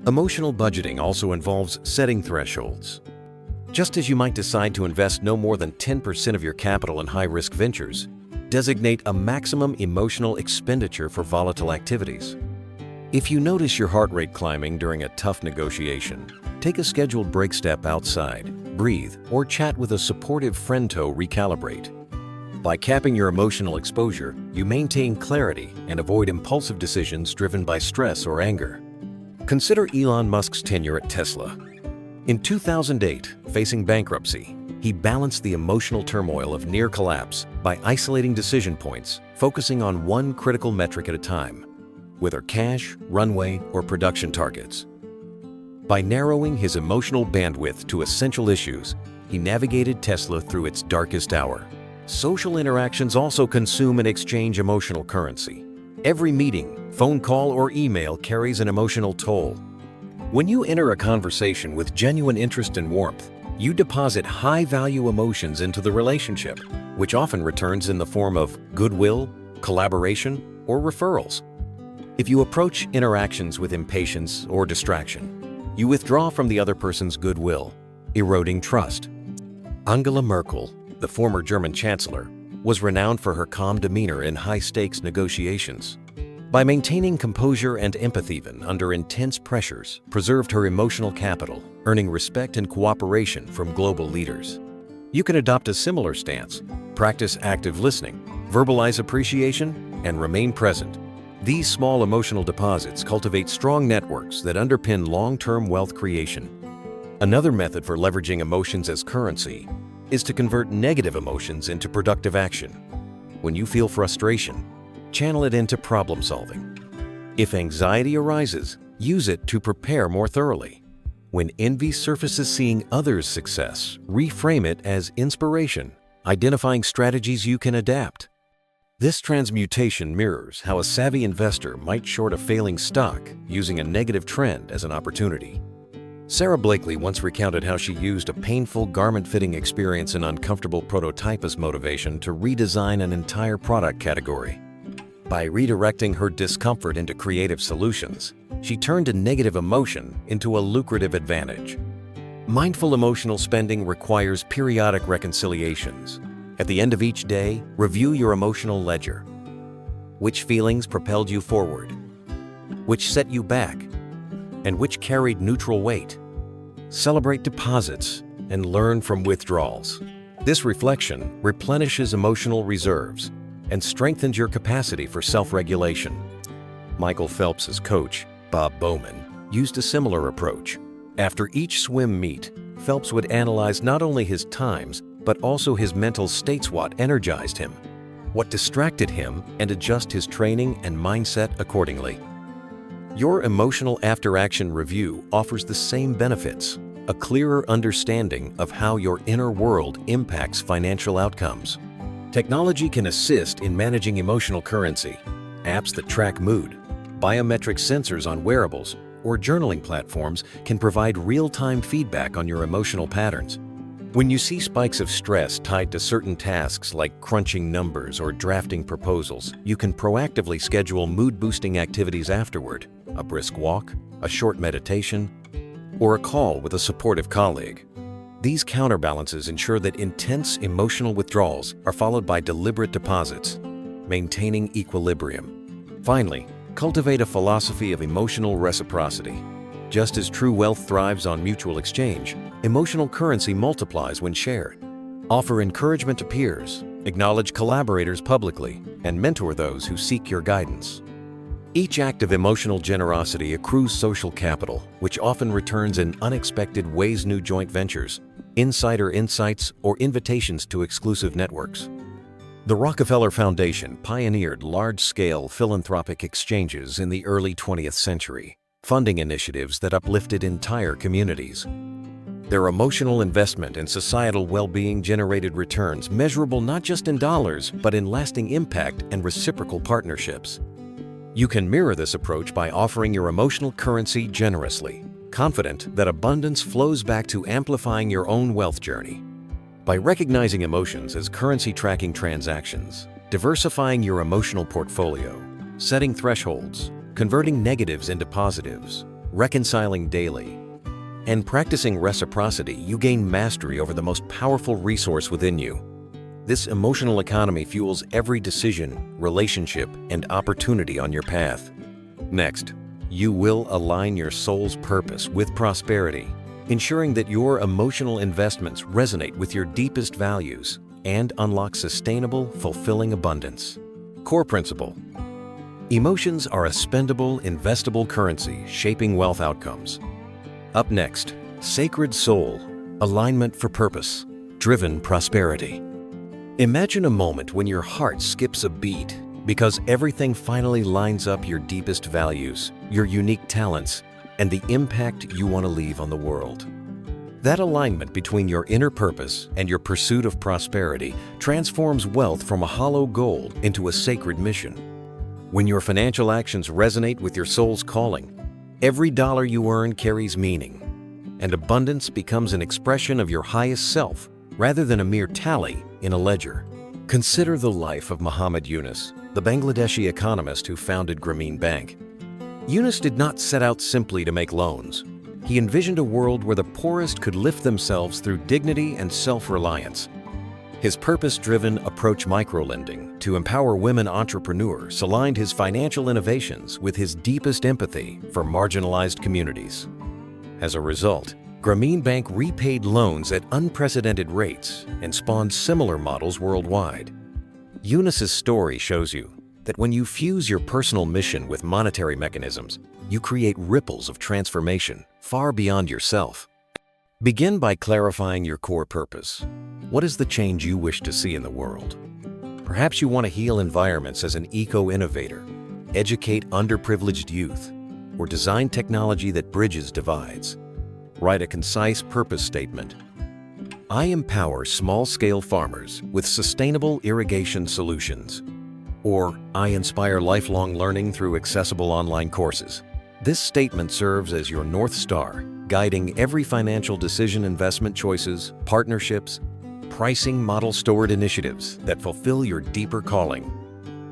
Emotional budgeting also involves setting thresholds. Just as you might decide to invest no more than 10% of your capital in high-risk ventures, designate a maximum emotional expenditure for volatile activities. If you notice your heart rate climbing during a tough negotiation, take a scheduled break, step outside, breathe, or chat with a supportive friend to recalibrate. By capping your emotional exposure, you maintain clarity and avoid impulsive decisions driven by stress or anger. Consider Elon Musk's tenure at Tesla. In 2008, facing bankruptcy, he balanced the emotional turmoil of near collapse by isolating decision points, focusing on one critical metric at a time, whether cash, runway, or production targets. By narrowing his emotional bandwidth to essential issues, he navigated Tesla through its darkest hour. Social interactions also consume and exchange emotional currency. Every meeting, phone call, or email carries an emotional toll. When you enter a conversation with genuine interest and warmth, you deposit high-value emotions into the relationship, which often returns in the form of goodwill, collaboration, or referrals. If you approach interactions with impatience or distraction, you withdraw from the other person's goodwill, eroding trust. Angela Merkel, the former German chancellor, was renowned for her calm demeanor in high-stakes negotiations. By maintaining composure and empathy even under intense pressures, preserved her emotional capital, earning respect and cooperation from global leaders. You can adopt a similar stance, practice active listening, verbalize appreciation, and remain present. These small emotional deposits cultivate strong networks that underpin long-term wealth creation. Another method for leveraging emotions as currency is to convert negative emotions into productive action. When you feel frustration, channel it into problem solving. If anxiety arises, use it to prepare more thoroughly. When envy surfaces seeing others' success, reframe it as inspiration, identifying strategies you can adapt. This transmutation mirrors how a savvy investor might short a failing stock using a negative trend as an opportunity. Sarah Blakely once recounted how she used a painful garment-fitting experience and uncomfortable prototype as motivation to redesign an entire product category. By redirecting her discomfort into creative solutions, she turned a negative emotion into a lucrative advantage. Mindful emotional spending requires periodic reconciliations. At the end of each day, review your emotional ledger. Which feelings propelled you forward? Which set you back? And which carried neutral weight? Celebrate deposits and learn from withdrawals. This reflection replenishes emotional reserves and strengthens your capacity for self-regulation. Michael Phelps's coach, Bob Bowman, used a similar approach. After each swim meet, Phelps would analyze not only his times, but also his mental states, what energized him, what distracted him, and adjust his training and mindset accordingly. Your emotional after-action review offers the same benefits, a clearer understanding of how your inner world impacts financial outcomes. Technology can assist in managing emotional currency. Apps that track mood, biometric sensors on wearables, or journaling platforms can provide real-time feedback on your emotional patterns. When you see spikes of stress tied to certain tasks like crunching numbers or drafting proposals, you can proactively schedule mood-boosting activities afterward, a brisk walk, a short meditation, or a call with a supportive colleague. These counterbalances ensure that intense emotional withdrawals are followed by deliberate deposits, maintaining equilibrium. Finally, cultivate a philosophy of emotional reciprocity. Just as true wealth thrives on mutual exchange, emotional currency multiplies when shared. Offer encouragement to peers, acknowledge collaborators publicly, and mentor those who seek your guidance. Each act of emotional generosity accrues social capital, which often returns in unexpected ways: new joint ventures, insider insights, or invitations to exclusive networks. The Rockefeller Foundation pioneered large-scale philanthropic exchanges in the early 20th century, funding initiatives that uplifted entire communities. Their emotional investment in societal well-being generated returns measurable not just in dollars, but in lasting impact and reciprocal partnerships. You can mirror this approach by offering your emotional currency generously, confident that abundance flows back to amplifying your own wealth journey. By recognizing emotions as currency tracking transactions, diversifying your emotional portfolio, setting thresholds, converting negatives into positives, reconciling daily, and practicing reciprocity, you gain mastery over the most powerful resource within you. This emotional economy fuels every decision, relationship, and opportunity on your path. Next, you will align your soul's purpose with prosperity, ensuring that your emotional investments resonate with your deepest values and unlock sustainable, fulfilling abundance. Core principle: emotions are a spendable, investable currency shaping wealth outcomes. Up next, sacred soul, alignment for purpose, driven prosperity. Imagine a moment when your heart skips a beat because everything finally lines up: your deepest values, your unique talents, and the impact you want to leave on the world. That alignment between your inner purpose and your pursuit of prosperity transforms wealth from a hollow goal into a sacred mission. When your financial actions resonate with your soul's calling, every dollar you earn carries meaning, and abundance becomes an expression of your highest self rather than a mere tally in a ledger. Consider the life of Muhammad Yunus, the Bangladeshi economist who founded Grameen Bank. Yunus did not set out simply to make loans. He envisioned a world where the poorest could lift themselves through dignity and self-reliance. His purpose-driven approach microlending to empower women entrepreneurs aligned his financial innovations with his deepest empathy for marginalized communities. As a result, Grameen Bank repaid loans at unprecedented rates and spawned similar models worldwide. Yunus's story shows you that when you fuse your personal mission with monetary mechanisms, you create ripples of transformation far beyond yourself. Begin by clarifying your core purpose. What is the change you wish to see in the world? Perhaps you want to heal environments as an eco-innovator, educate underprivileged youth, or design technology that bridges divides. Write a concise purpose statement. I empower small-scale farmers with sustainable irrigation solutions. Or, I inspire lifelong learning through accessible online courses. This statement serves as your North Star, guiding every financial decision, investment choices, partnerships, pricing, model-stored initiatives that fulfill your deeper calling.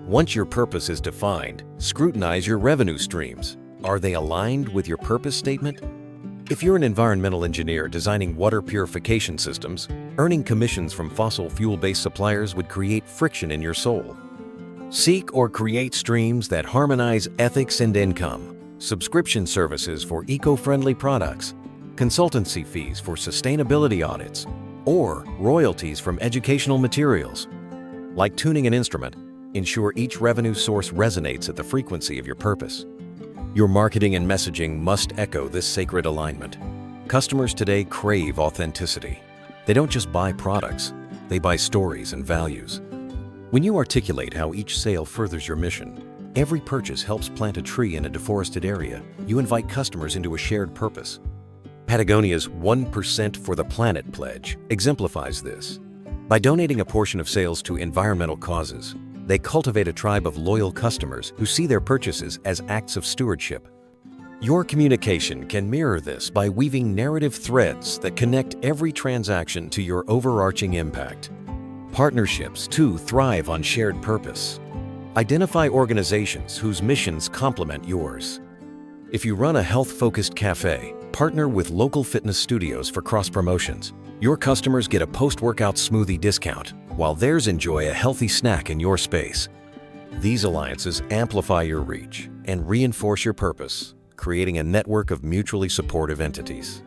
Once your purpose is defined, scrutinize your revenue streams. Are they aligned with your purpose statement? If you're an environmental engineer designing water purification systems, earning commissions from fossil fuel-based suppliers would create friction in your soul. Seek or create streams that harmonize ethics and income, subscription services for eco-friendly products, consultancy fees for sustainability audits, or royalties from educational materials. Like tuning an instrument, ensure each revenue source resonates at the frequency of your purpose. Your marketing and messaging must echo this sacred alignment. Customers today crave authenticity. They don't just buy products, they buy stories and values. When you articulate how each sale furthers your mission, every purchase helps plant a tree in a deforested area, you invite customers into a shared purpose. Patagonia's 1% for the Planet pledge exemplifies this. By donating a portion of sales to environmental causes, they cultivate a tribe of loyal customers who see their purchases as acts of stewardship. Your communication can mirror this by weaving narrative threads that connect every transaction to your overarching impact. Partnerships, too, thrive on shared purpose. Identify organizations whose missions complement yours. If you run a health-focused cafe, partner with local fitness studios for cross-promotions. Your customers get a post-workout smoothie discount, while theirs enjoy a healthy snack in your space. These alliances amplify your reach and reinforce your purpose, creating a network of mutually supportive entities.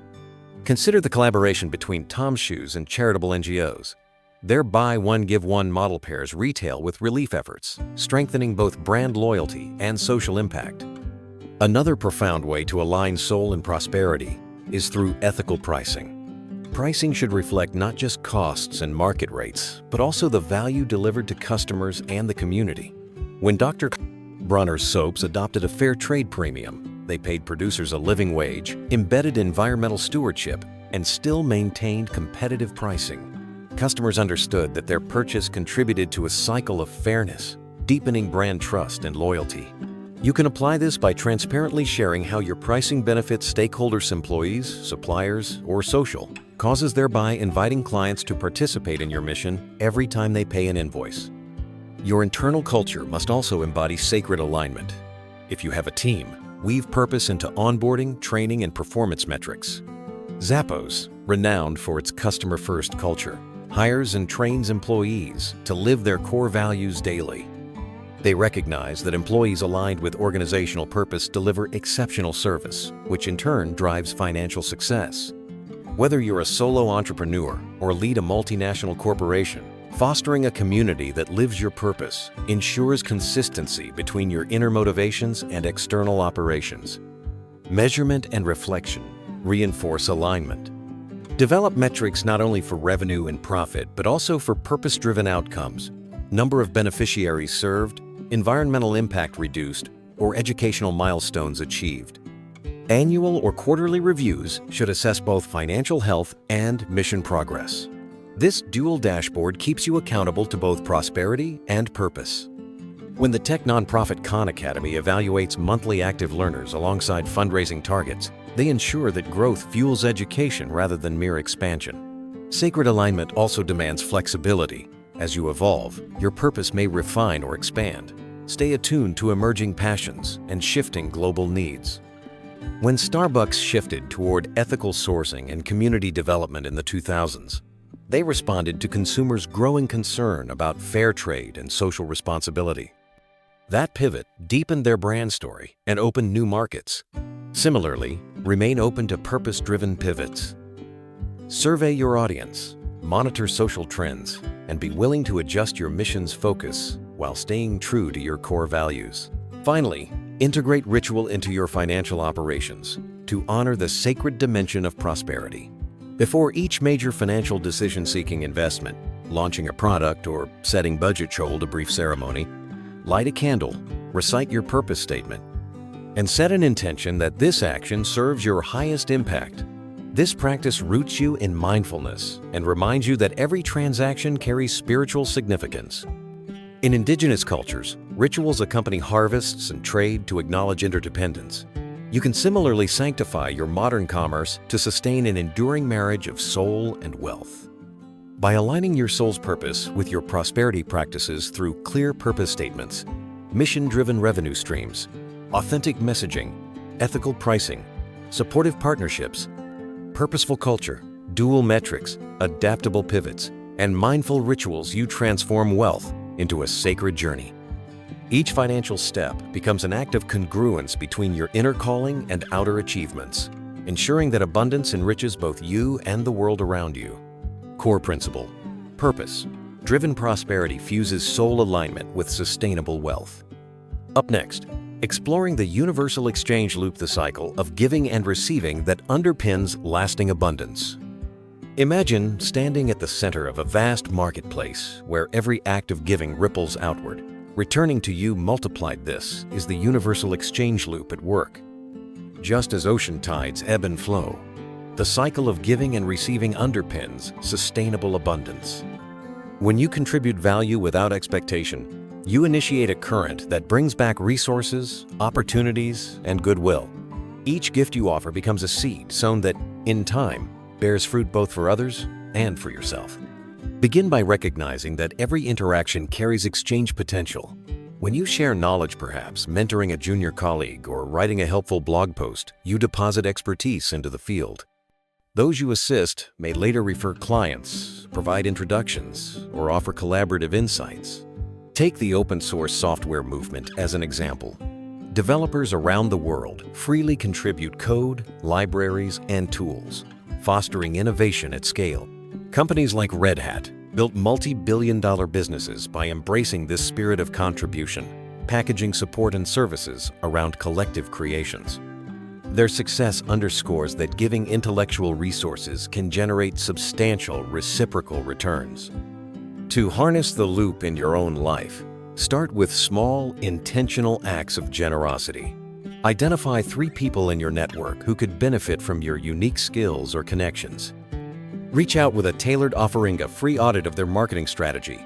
Consider the collaboration between Tom's Shoes and charitable NGOs. Their buy one, give one model pairs retail with relief efforts, strengthening both brand loyalty and social impact. Another profound way to align soul and prosperity is through ethical pricing. Pricing should reflect not just costs and market rates, but also the value delivered to customers and the community. When Dr. Bronner's soaps adopted a fair trade premium, they paid producers a living wage, embedded environmental stewardship, and still maintained competitive pricing. Customers understood that their purchase contributed to a cycle of fairness, deepening brand trust and loyalty. You can apply this by transparently sharing how your pricing benefits stakeholders, employees, suppliers, or social causes, thereby inviting clients to participate in your mission every time they pay an invoice. Your internal culture must also embody sacred alignment. If you have a team, weave purpose into onboarding, training, and performance metrics. Zappos, renowned for its customer-first culture, hires and trains employees to live their core values daily. They recognize that employees aligned with organizational purpose deliver exceptional service, which in turn drives financial success. Whether you're a solo entrepreneur or lead a multinational corporation, Fostering a community that lives your purpose ensures consistency between your inner motivations and external operations. Measurement and reflection reinforce alignment. Develop metrics not only for revenue and profit, but also for purpose-driven outcomes: number of beneficiaries served, environmental impact reduced, or educational milestones achieved. Annual or quarterly reviews should assess both financial health and mission progress. This dual dashboard keeps you accountable to both prosperity and purpose. When the tech nonprofit Khan Academy evaluates monthly active learners alongside fundraising targets, they ensure that growth fuels education rather than mere expansion. Sacred alignment also demands flexibility. As you evolve, your purpose may refine or expand. Stay attuned to emerging passions and shifting global needs. When Starbucks shifted toward ethical sourcing and community development in the 2000s, they responded to consumers' growing concern about fair trade and social responsibility. That pivot deepened their brand story and opened new markets. Similarly, remain open to purpose-driven pivots. Survey your audience, monitor social trends, and be willing to adjust your mission's focus while staying true to your core values. Finally, integrate ritual into your financial operations to honor the sacred dimension of prosperity. Before each major financial decision-seeking investment, launching a product, or setting budget, hold a brief ceremony. Light a candle, recite your purpose statement, and set an intention that this action serves your highest impact. This practice roots you in mindfulness and reminds you that every transaction carries spiritual significance. In indigenous cultures, rituals accompany harvests and trade to acknowledge interdependence. You can similarly sanctify your modern commerce to sustain an enduring marriage of soul and wealth. By aligning your soul's purpose with your prosperity practices through clear purpose statements, mission-driven revenue streams, authentic messaging, ethical pricing, supportive partnerships, purposeful culture, dual metrics, adaptable pivots, and mindful rituals, you transform wealth into a sacred journey. Each financial step becomes an act of congruence between your inner calling and outer achievements, ensuring that abundance enriches both you and the world around you. Core principle: purpose. Driven prosperity fuses soul alignment with sustainable wealth. Up next, exploring the universal exchange loop, the cycle of giving and receiving that underpins lasting abundance. Imagine standing at the center of a vast marketplace where every act of giving ripples outward. Returning to you multiplied. This is the universal exchange loop at work. Just as ocean tides ebb and flow, the cycle of giving and receiving underpins sustainable abundance. When you contribute value without expectation, you initiate a current that brings back resources, opportunities, and goodwill. Each gift you offer becomes a seed sown that, in time, bears fruit both for others and for yourself. Begin by recognizing that every interaction carries exchange potential. When you share knowledge, perhaps mentoring a junior colleague or writing a helpful blog post, you deposit expertise into the field. Those you assist may later refer clients, provide introductions, or offer collaborative insights. Take the open source software movement as an example. Developers around the world freely contribute code, libraries, and tools, fostering innovation at scale. Companies like Red Hat built multi-billion-dollar businesses by embracing this spirit of contribution, packaging support and services around collective creations. Their success underscores that giving intellectual resources can generate substantial reciprocal returns. To harness the loop in your own life, start with small, intentional acts of generosity. Identify 3 people in your network who could benefit from your unique skills or connections. Reach out with a tailored offering, a free audit of their marketing strategy,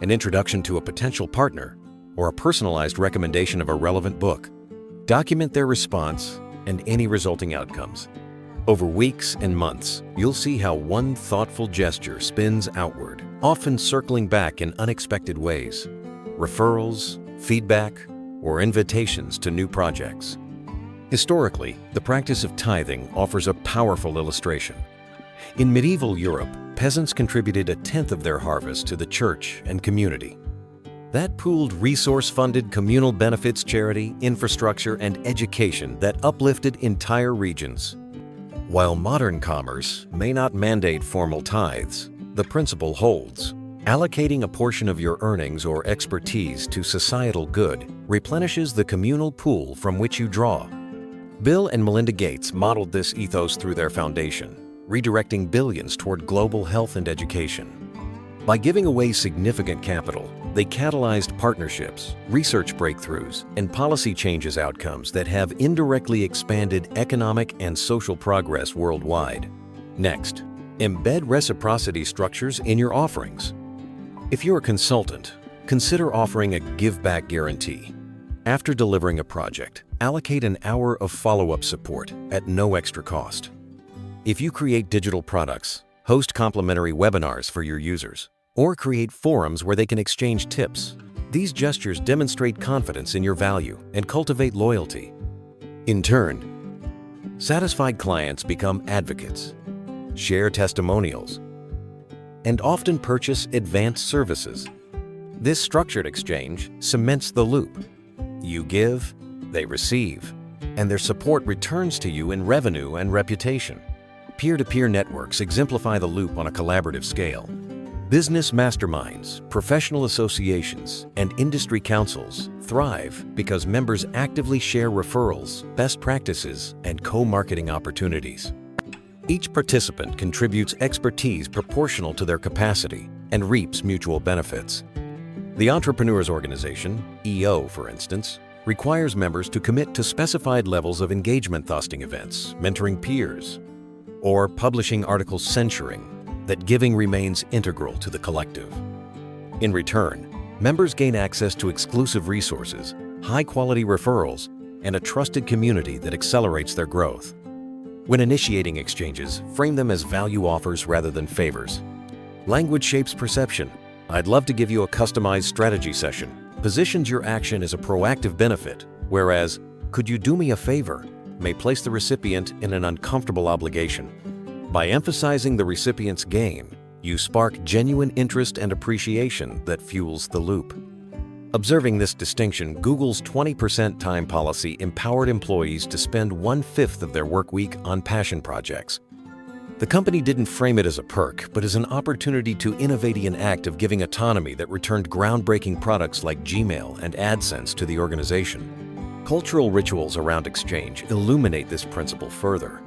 an introduction to a potential partner, or a personalized recommendation of a relevant book. Document their response and any resulting outcomes. Over weeks and months, you'll see how one thoughtful gesture spins outward, often circling back in unexpected ways. Referrals, feedback, or invitations to new projects. Historically, the practice of tithing offers a powerful illustration. In medieval Europe, peasants contributed 1/10 of their harvest to the church and community. That pooled resource-funded communal benefits, charity, infrastructure, and education that uplifted entire regions. While modern commerce may not mandate formal tithes, the principle holds. Allocating a portion of your earnings or expertise to societal good replenishes the communal pool from which you draw. Bill and Melinda Gates modeled this ethos through their foundation, redirecting billions toward global health and education. By giving away significant capital, they catalyzed partnerships, research breakthroughs, and policy changes outcomes that have indirectly expanded economic and social progress worldwide. Next, embed reciprocity structures in your offerings. If you're a consultant, consider offering a give-back guarantee. After delivering a project, allocate an hour of follow-up support at no extra cost. If you create digital products, host complimentary webinars for your users, or create forums where they can exchange tips, these gestures demonstrate confidence in your value and cultivate loyalty. In turn, satisfied clients become advocates, share testimonials, and often purchase advanced services. This structured exchange cements the loop. You give, they receive, and their support returns to you in revenue and reputation. Peer-to-peer networks exemplify the loop on a collaborative scale. Business masterminds, professional associations, and industry councils thrive because members actively share referrals, best practices, and co-marketing opportunities. Each participant contributes expertise proportional to their capacity and reaps mutual benefits. The Entrepreneurs Organization, EO for instance, requires members to commit to specified levels of engagement hosting events, mentoring peers, or publishing articles censuring that giving remains integral to the collective. In return, members gain access to exclusive resources, high-quality referrals, and a trusted community that accelerates their growth. When initiating exchanges, frame them as value offers rather than favors. Language shapes perception. I'd love to give you a customized strategy session. Positions your action as a proactive benefit, whereas, could you do me a favor, may place the recipient in an uncomfortable obligation. By emphasizing the recipient's gain, you spark genuine interest and appreciation that fuels the loop. Observing this distinction, Google's 20% time policy empowered employees to spend 1/5 of their work week on passion projects. The company didn't frame it as a perk, but as an opportunity to innovate an act of giving autonomy that returned groundbreaking products like Gmail and AdSense to the organization. Cultural rituals around exchange illuminate this principle further.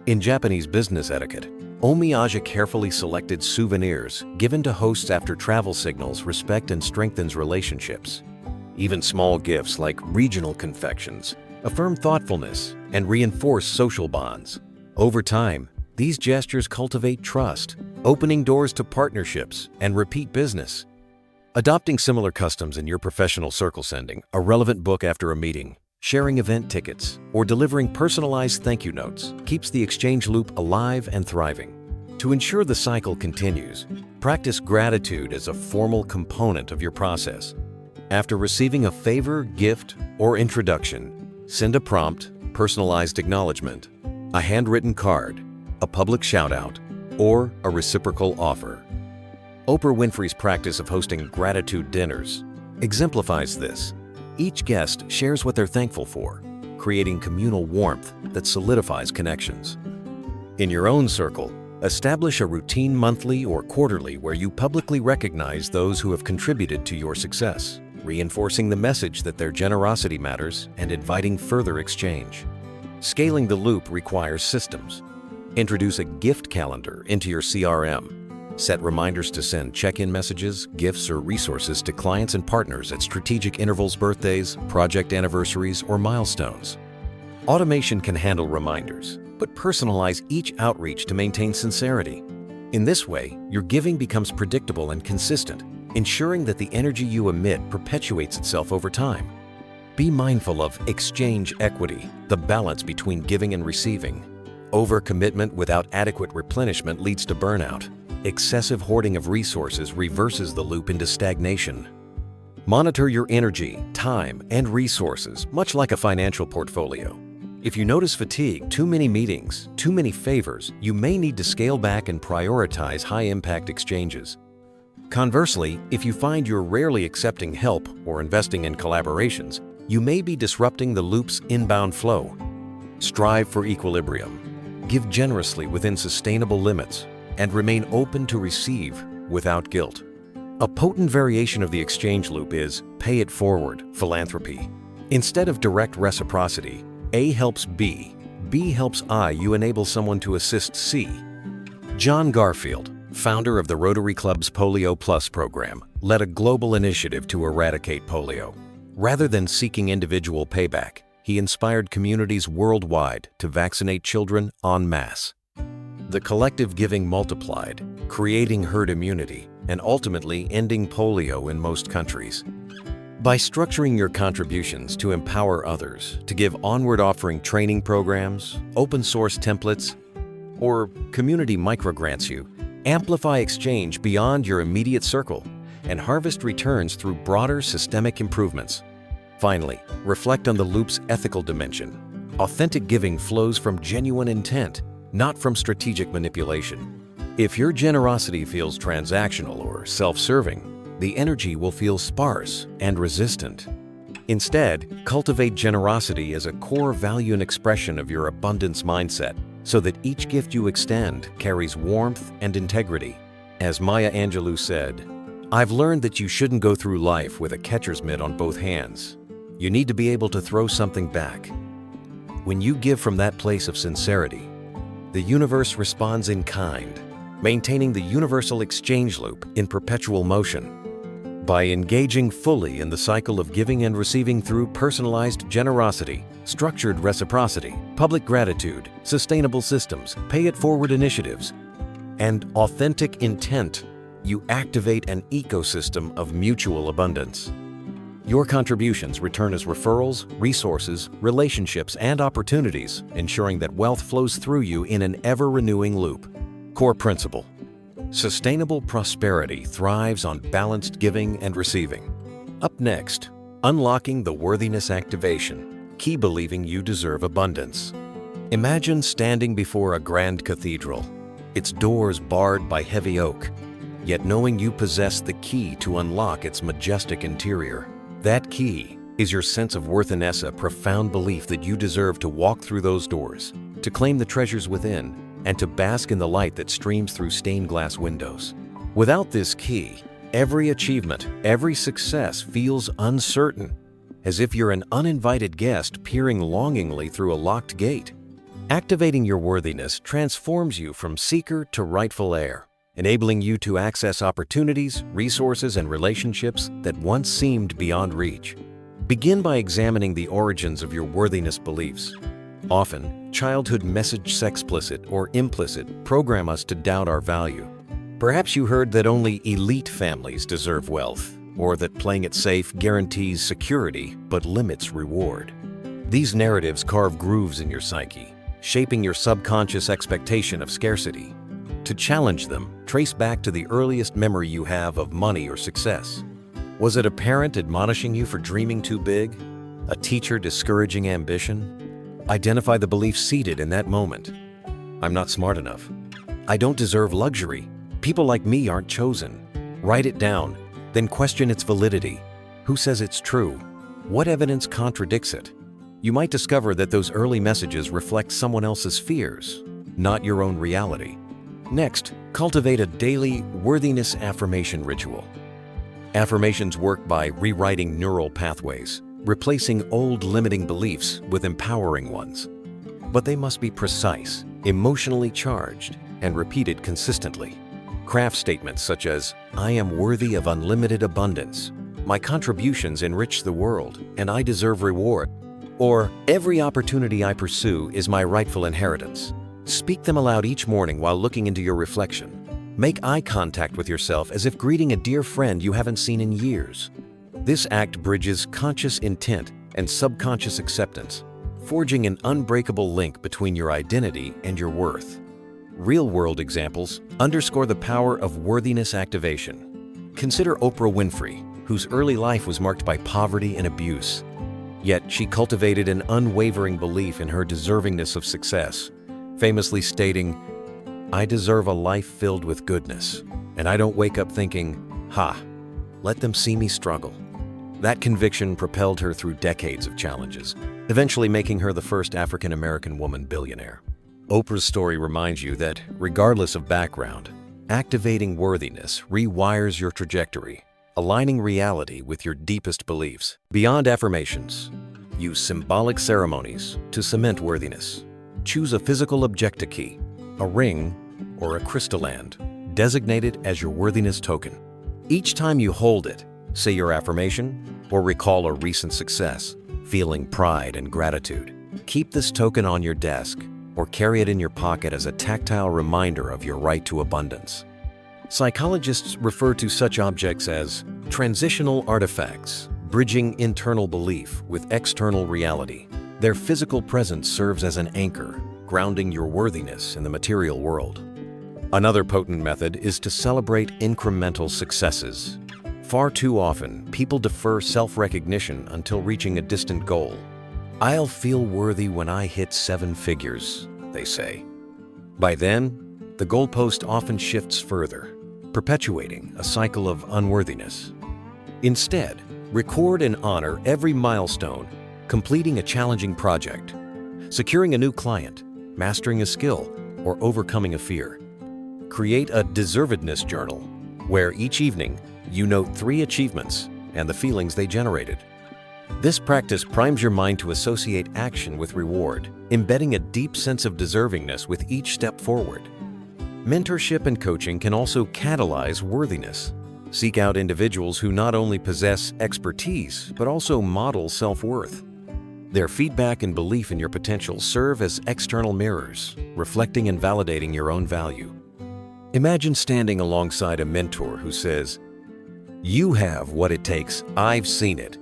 In Japanese business etiquette, omiyage carefully selected souvenirs given to hosts after travel signals respect and strengthens relationships. Even small gifts like regional confections affirm thoughtfulness and reinforce social bonds. Over time, these gestures cultivate trust, opening doors to partnerships and repeat business. Adopting similar customs in your professional circle, sending a relevant book after a meeting, sharing event tickets, or delivering personalized thank you notes keeps the exchange loop alive and thriving. To ensure the cycle continues, practice gratitude as a formal component of your process. After receiving a favor, gift, or introduction, send a prompt, personalized acknowledgement, a handwritten card, a public shout-out, or a reciprocal offer. Oprah Winfrey's practice of hosting gratitude dinners exemplifies this. Each guest shares what they're thankful for, creating communal warmth that solidifies connections. In your own circle, establish a routine monthly or quarterly where you publicly recognize those who have contributed to your success, reinforcing the message that their generosity matters and inviting further exchange. Scaling the loop requires systems. Introduce a gift calendar into your CRM. Set reminders to send check-in messages, gifts, or resources to clients and partners at strategic intervals, birthdays, project anniversaries, or milestones. Automation can handle reminders, but personalize each outreach to maintain sincerity. In this way, your giving becomes predictable and consistent, ensuring that the energy you emit perpetuates itself over time. Be mindful of exchange equity, the balance between giving and receiving. Overcommitment without adequate replenishment leads to burnout. Excessive hoarding of resources reverses the loop into stagnation. Monitor your energy, time, and resources, much like a financial portfolio. If you notice fatigue, too many meetings, too many favors, you may need to scale back and prioritize high-impact exchanges. Conversely, if you find you're rarely accepting help or investing in collaborations, you may be disrupting the loop's inbound flow. Strive for equilibrium. Give generously within sustainable limits, and remain open to receive without guilt. A potent variation of the exchange loop is pay it forward philanthropy. Instead of direct reciprocity, A helps B, B helps I, you enable someone to assist C. John Garfield, founder of the Rotary Club's Polio Plus program, led a global initiative to eradicate polio. Rather than seeking individual payback, he inspired communities worldwide to vaccinate children en masse. The collective giving multiplied, creating herd immunity, and ultimately ending polio in most countries. By structuring your contributions to empower others, to give onward offering training programs, open source templates, or community microgrants, you amplify exchange beyond your immediate circle and harvest returns through broader systemic improvements. Finally, reflect on the loop's ethical dimension. Authentic giving flows from genuine intent, not from strategic manipulation. If your generosity feels transactional or self-serving, the energy will feel sparse and resistant. Instead, cultivate generosity as a core value and expression of your abundance mindset, so that each gift you extend carries warmth and integrity. As Maya Angelou said, "I've learned that you shouldn't go through life with a catcher's mitt on both hands. You need to be able to throw something back." When you give from that place of sincerity, the universe responds in kind, maintaining the universal exchange loop in perpetual motion. By engaging fully in the cycle of giving and receiving through personalized generosity, structured reciprocity, public gratitude, sustainable systems, pay-it-forward initiatives, and authentic intent, you activate an ecosystem of mutual abundance. Your contributions return as referrals, resources, relationships, and opportunities, ensuring that wealth flows through you in an ever-renewing loop. Core principle: sustainable prosperity thrives on balanced giving and receiving. Up next, unlocking the worthiness activation. Key believing you deserve abundance. Imagine standing before a grand cathedral, its doors barred by heavy oak, yet knowing you possess the key to unlock its majestic interior. That key is your sense of worth, a profound belief that you deserve to walk through those doors, to claim the treasures within, and to bask in the light that streams through stained glass windows. Without this key, every achievement, every success feels uncertain, as if you're an uninvited guest peering longingly through a locked gate. Activating your worthiness transforms you from seeker to rightful heir, enabling you to access opportunities, resources, and relationships that once seemed beyond reach. Begin by examining the origins of your worthiness beliefs. Often, childhood message sexplicit or implicit program us to doubt our value. Perhaps you heard that only elite families deserve wealth, or that playing it safe guarantees security but limits reward. These narratives carve grooves in your psyche, shaping your subconscious expectation of scarcity. To challenge them, trace back to the earliest memory you have of money or success. Was it a parent admonishing you for dreaming too big? A teacher discouraging ambition? Identify the belief seated in that moment. I'm not smart enough. I don't deserve luxury. People like me aren't chosen. Write it down, then question its validity. Who says it's true? What evidence contradicts it? You might discover that those early messages reflect someone else's fears, not your own reality. Next, cultivate a daily worthiness affirmation ritual. Affirmations work by rewriting neural pathways, replacing old limiting beliefs with empowering ones. But they must be precise, emotionally charged, and repeated consistently. Craft statements such as, "I am worthy of unlimited abundance," "My contributions enrich the world, and I deserve reward," or "Every opportunity I pursue is my rightful inheritance." Speak them aloud each morning while looking into your reflection. Make eye contact with yourself as if greeting a dear friend you haven't seen in years. This act bridges conscious intent and subconscious acceptance, forging an unbreakable link between your identity and your worth. Real-world examples underscore the power of worthiness activation. Consider Oprah Winfrey, whose early life was marked by poverty and abuse. Yet she cultivated an unwavering belief in her deservingness of success, famously stating, "I deserve a life filled with goodness, and I don't wake up thinking, 'Ha, let them see me struggle.'" That conviction propelled her through decades of challenges, eventually making her the first African-American woman billionaire. Oprah's story reminds you that, regardless of background, Activating worthiness rewires your trajectory, aligning reality with your deepest beliefs. Beyond affirmations, use symbolic ceremonies to cement worthiness. Choose a physical objective key, a ring or a crystalland, designated as your worthiness token. Each time you hold it, say your affirmation or recall a recent success, feeling pride and gratitude. Keep this token on your desk or carry it in your pocket as a tactile reminder of your right to abundance. Psychologists refer to such objects as transitional artifacts, bridging internal belief with external reality. Their physical presence serves as an anchor, grounding your worthiness in the material world. Another potent method is to celebrate incremental successes. Far too often, people defer self-recognition until reaching a distant goal. "I'll feel worthy when I hit 7 figures," they say. By then, the goalpost often shifts further, perpetuating a cycle of unworthiness. Instead, record and honor every milestone, completing a challenging project, securing a new client, mastering a skill, or overcoming a fear. Create a deservedness journal, where each evening you note 3 achievements and the feelings they generated. This practice primes your mind to associate action with reward, embedding a deep sense of deservingness with each step forward. Mentorship and coaching can also catalyze worthiness. Seek out individuals who not only possess expertise, but also model self-worth. Their feedback and belief in your potential serve as external mirrors, reflecting and validating your own value. Imagine standing alongside a mentor who says, "You have what it takes, I've seen it."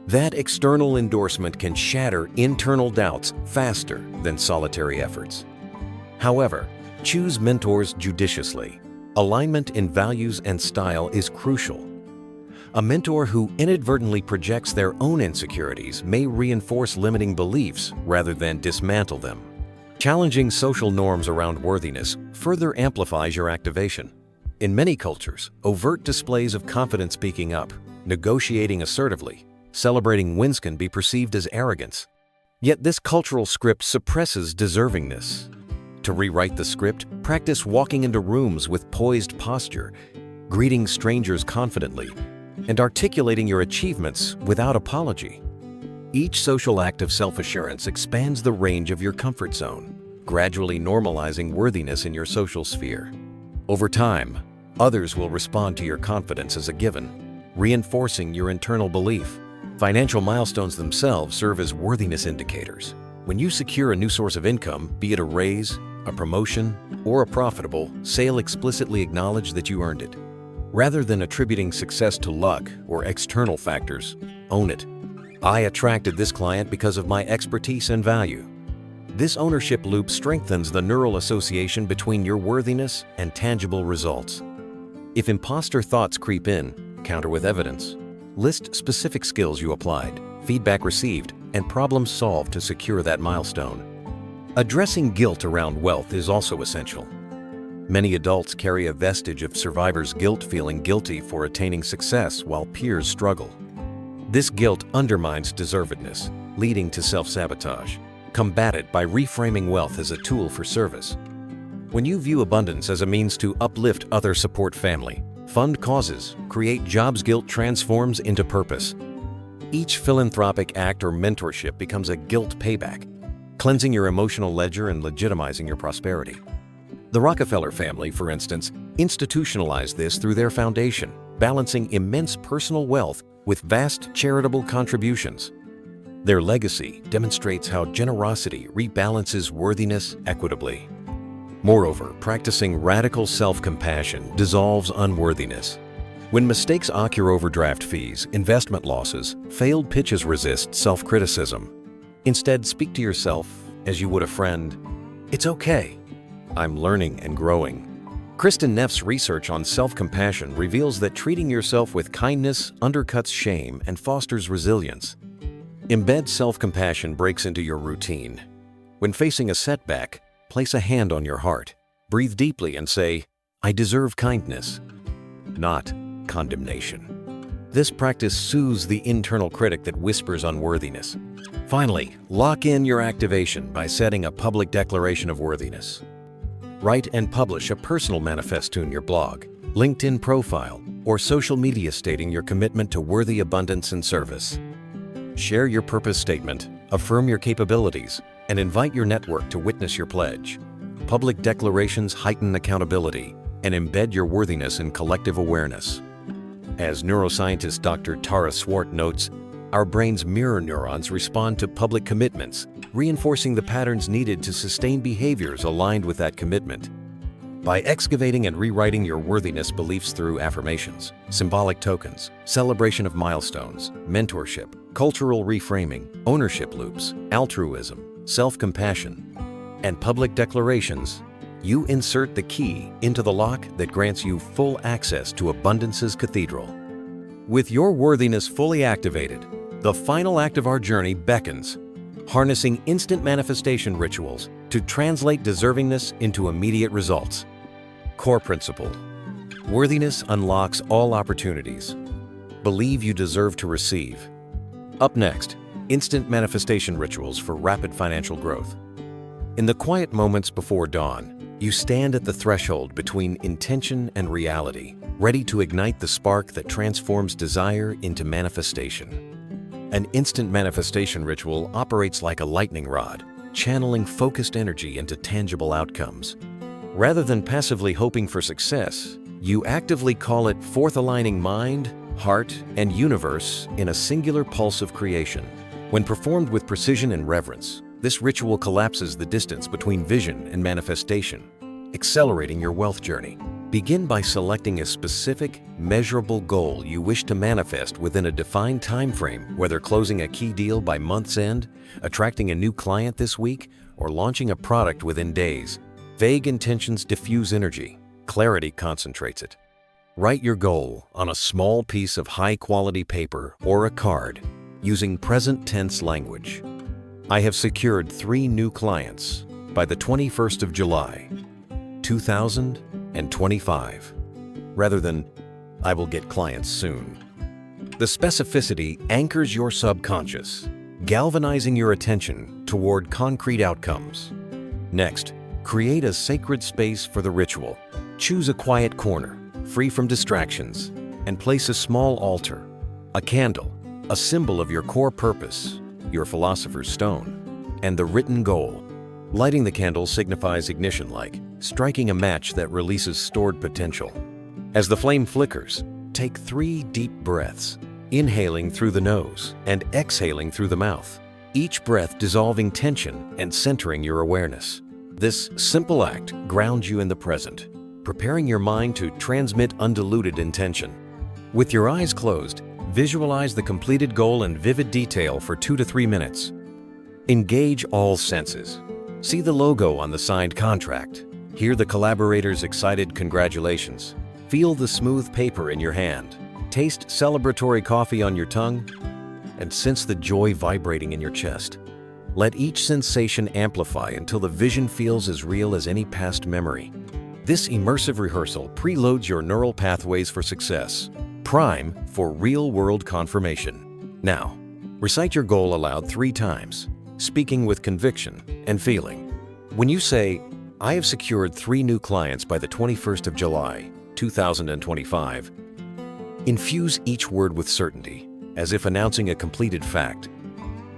That external endorsement can shatter internal doubts faster than solitary efforts. However, choose mentors judiciously. Alignment in values and style is crucial. A mentor who inadvertently projects their own insecurities may reinforce limiting beliefs rather than dismantle them. Challenging social norms around worthiness further amplifies your activation. In many cultures, overt displays of confidence speaking up, negotiating assertively, celebrating wins can be perceived as arrogance. Yet this cultural script suppresses deservingness. To rewrite the script, practice walking into rooms with poised posture, greeting strangers confidently, and articulating your achievements without apology. Each social act of self-assurance expands the range of your comfort zone, gradually normalizing worthiness in your social sphere. Over time, others will respond to your confidence as a given, reinforcing your internal belief. Financial milestones themselves serve as worthiness indicators. When you secure a new source of income, be it a raise, a promotion, or a profitable sale, explicitly acknowledge that you earned it. Rather than attributing success to luck or external factors, own it. "I attracted this client because of my expertise and value." This ownership loop strengthens the neural association between your worthiness and tangible results. If imposter thoughts creep in, counter with evidence. List specific skills you applied, feedback received, and problems solved to secure that milestone. Addressing guilt around wealth is also essential. Many adults carry a vestige of survivor's guilt, feeling guilty for attaining success while peers struggle. This guilt undermines deservedness, leading to self-sabotage. Combat it by reframing wealth as a tool for service. When you view abundance as a means to uplift others, support family, fund causes, create jobs, guilt transforms into purpose. Each philanthropic act or mentorship becomes a guilt payback, cleansing your emotional ledger and legitimizing your prosperity. The Rockefeller family, for instance, institutionalized this through their foundation, balancing immense personal wealth with vast charitable contributions. Their legacy demonstrates how generosity rebalances worthiness equitably. Moreover, practicing radical self-compassion dissolves unworthiness. When mistakes occur, overdraft fees, investment losses, failed pitches, resist self-criticism. Instead, speak to yourself as you would a friend. "It's okay. I'm learning and growing." Kristen Neff's research on self-compassion reveals that treating yourself with kindness undercuts shame and fosters resilience. Embed self-compassion breaks into your routine. When facing a setback, place a hand on your heart, breathe deeply and say, "I deserve kindness," not condemnation. This practice soothes the internal critic that whispers unworthiness. Finally, lock in your activation by setting a public declaration of worthiness. Write and publish a personal manifesto in your blog, LinkedIn profile, or social media stating your commitment to worthy abundance and service. Share your purpose statement, affirm your capabilities, and invite your network to witness your pledge. Public declarations heighten accountability and embed your worthiness in collective awareness. As neuroscientist Dr. Tara Swart notes, our brain's mirror neurons respond to public commitments, reinforcing the patterns needed to sustain behaviors aligned with that commitment. By excavating and rewriting your worthiness beliefs through affirmations, symbolic tokens, celebration of milestones, mentorship, cultural reframing, ownership loops, altruism, self-compassion, and public declarations, you insert the key into the lock that grants you full access to abundance's cathedral. With your worthiness fully activated, the final act of our journey beckons, harnessing instant manifestation rituals to translate deservingness into immediate results. Core principle: worthiness unlocks all opportunities. Believe you deserve to receive. Up next, instant manifestation rituals for rapid financial growth. In the quiet moments before dawn, you stand at the threshold between intention and reality, ready to ignite the spark that transforms desire into manifestation. An instant manifestation ritual operates like a lightning rod, channeling focused energy into tangible outcomes. Rather than passively hoping for success, you actively call it forth, aligning mind, heart, and universe in a singular pulse of creation. When performed with precision and reverence, this ritual collapses the distance between vision and manifestation, accelerating your wealth journey. Begin by selecting a specific, measurable goal you wish to manifest within a defined time frame, whether closing a key deal by month's end, attracting a new client this week, or launching a product within days. Vague intentions diffuse energy, clarity concentrates it. Write your goal on a small piece of high-quality paper or a card using present tense language. I have secured 3 new clients by the 21st of July, 2025, rather than I will get clients soon. The specificity anchors your subconscious, galvanizing your attention toward concrete outcomes. Next, create a sacred space for the ritual. Choose a quiet corner, free from distractions, and place a small altar, a candle, a symbol of your core purpose, your philosopher's stone, and the written goal. Lighting the candle signifies ignition, like striking a match that releases stored potential. As the flame flickers, take 3 deep breaths, inhaling through the nose and exhaling through the mouth, each breath dissolving tension and centering your awareness. This simple act grounds you in the present, preparing your mind to transmit undiluted intention. With your eyes closed, visualize the completed goal in vivid detail for 2 to 3 minutes. Engage all senses. See the logo on the signed contract. Hear the collaborator's excited congratulations. Feel the smooth paper in your hand. Taste celebratory coffee on your tongue, and sense the joy vibrating in your chest. Let each sensation amplify until the vision feels as real as any past memory. This immersive rehearsal preloads your neural pathways for success, prime for real-world confirmation. Now, recite your goal aloud 3 times, speaking with conviction and feeling. When you say, I have secured 3 new clients by the 21st of July, 2025, infuse each word with certainty, as if announcing a completed fact.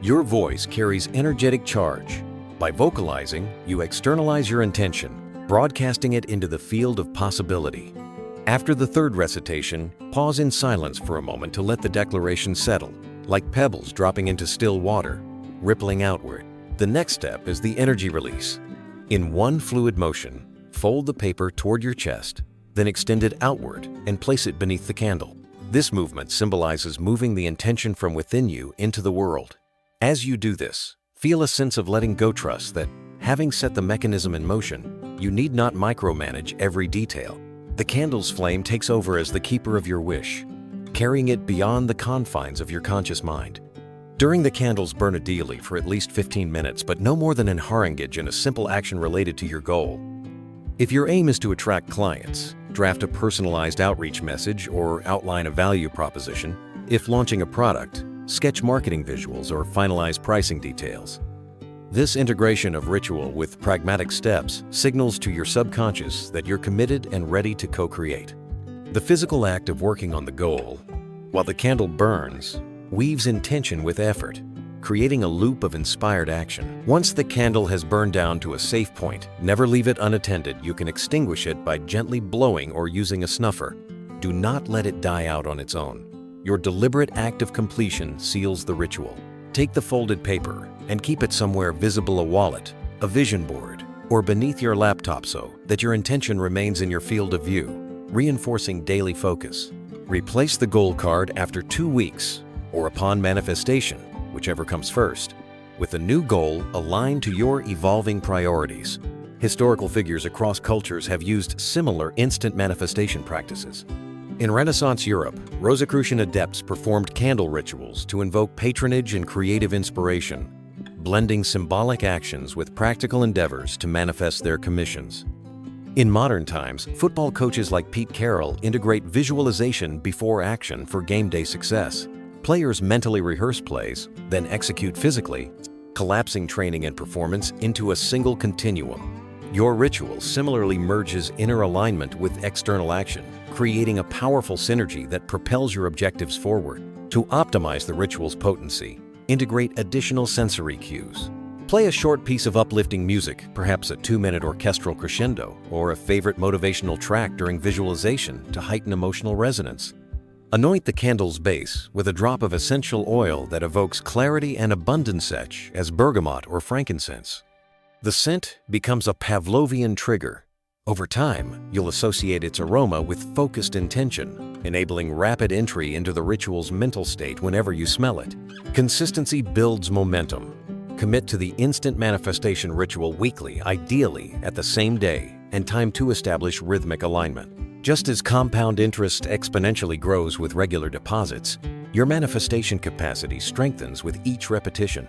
Your voice carries energetic charge. By vocalizing, you externalize your intention, broadcasting it into the field of possibility. After the 3rd recitation, pause in silence for a moment to let the declaration settle, like pebbles dropping into still water, rippling outward. The next step is the energy release. In one fluid motion, fold the paper toward your chest, then extend it outward and place it beneath the candle. This movement symbolizes moving the intention from within you into the world. As you do this, feel a sense of letting go, trust that, having set the mechanism in motion, you need not micromanage every detail. The candle's flame takes over as the keeper of your wish, carrying it beyond the confines of your conscious mind. During the candle's burn ideally for at least 15 minutes, but no more than an haranguage in a simple action related to your goal. If your aim is to attract clients, draft a personalized outreach message or outline a value proposition. If launching a product, sketch marketing visuals or finalize pricing details. This integration of ritual with pragmatic steps signals to your subconscious that you're committed and ready to co-create. The physical act of working on the goal, while the candle burns, weaves intention with effort, creating a loop of inspired action. Once the candle has burned down to a safe point, never leave it unattended. You can extinguish it by gently blowing or using a snuffer. Do not let it die out on its own. Your deliberate act of completion seals the ritual. Take the folded paper and keep it somewhere visible: a wallet, a vision board, or beneath your laptop so that your intention remains in your field of view, reinforcing daily focus. Replace the goal card after 2 weeks or upon manifestation, whichever comes first, with a new goal aligned to your evolving priorities. Historical figures across cultures have used similar instant manifestation practices. In Renaissance Europe, Rosicrucian adepts performed candle rituals to invoke patronage and creative inspiration, blending symbolic actions with practical endeavors to manifest their commissions. In modern times, football coaches like Pete Carroll integrate visualization before action for game day success. Players mentally rehearse plays, then execute physically, collapsing training and performance into a single continuum. Your ritual similarly merges inner alignment with external action, creating a powerful synergy that propels your objectives forward. To optimize the ritual's potency, integrate additional sensory cues. Play a short piece of uplifting music, perhaps a 2-minute orchestral crescendo, or a favorite motivational track during visualization to heighten emotional resonance. Anoint the candle's base with a drop of essential oil that evokes clarity and abundance, such as bergamot or frankincense. The scent becomes a Pavlovian trigger. Over time, you'll associate its aroma with focused intention, enabling rapid entry into the ritual's mental state whenever you smell it. Consistency builds momentum. Commit to the instant manifestation ritual weekly, ideally at the same day, and time to establish rhythmic alignment. Just as compound interest exponentially grows with regular deposits, your manifestation capacity strengthens with each repetition.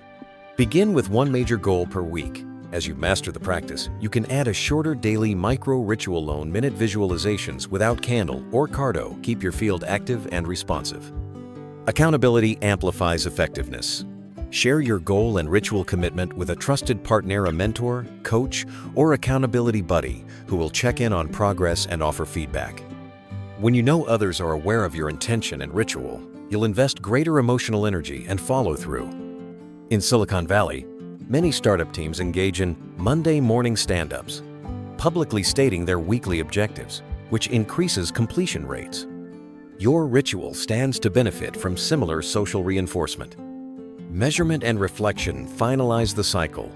Begin with one major goal per week. As you master the practice, you can add a shorter daily micro-ritual loan minute visualizations without candle or cardo. Keep your field active and responsive. Accountability amplifies effectiveness. Share your goal and ritual commitment with a trusted partner, a mentor, coach, or accountability buddy who will check in on progress and offer feedback. When you know others are aware of your intention and ritual, you'll invest greater emotional energy and follow through. In Silicon Valley, many startup teams engage in Monday morning stand-ups, publicly stating their weekly objectives, which increases completion rates. Your ritual stands to benefit from similar social reinforcement. Measurement and reflection finalize the cycle.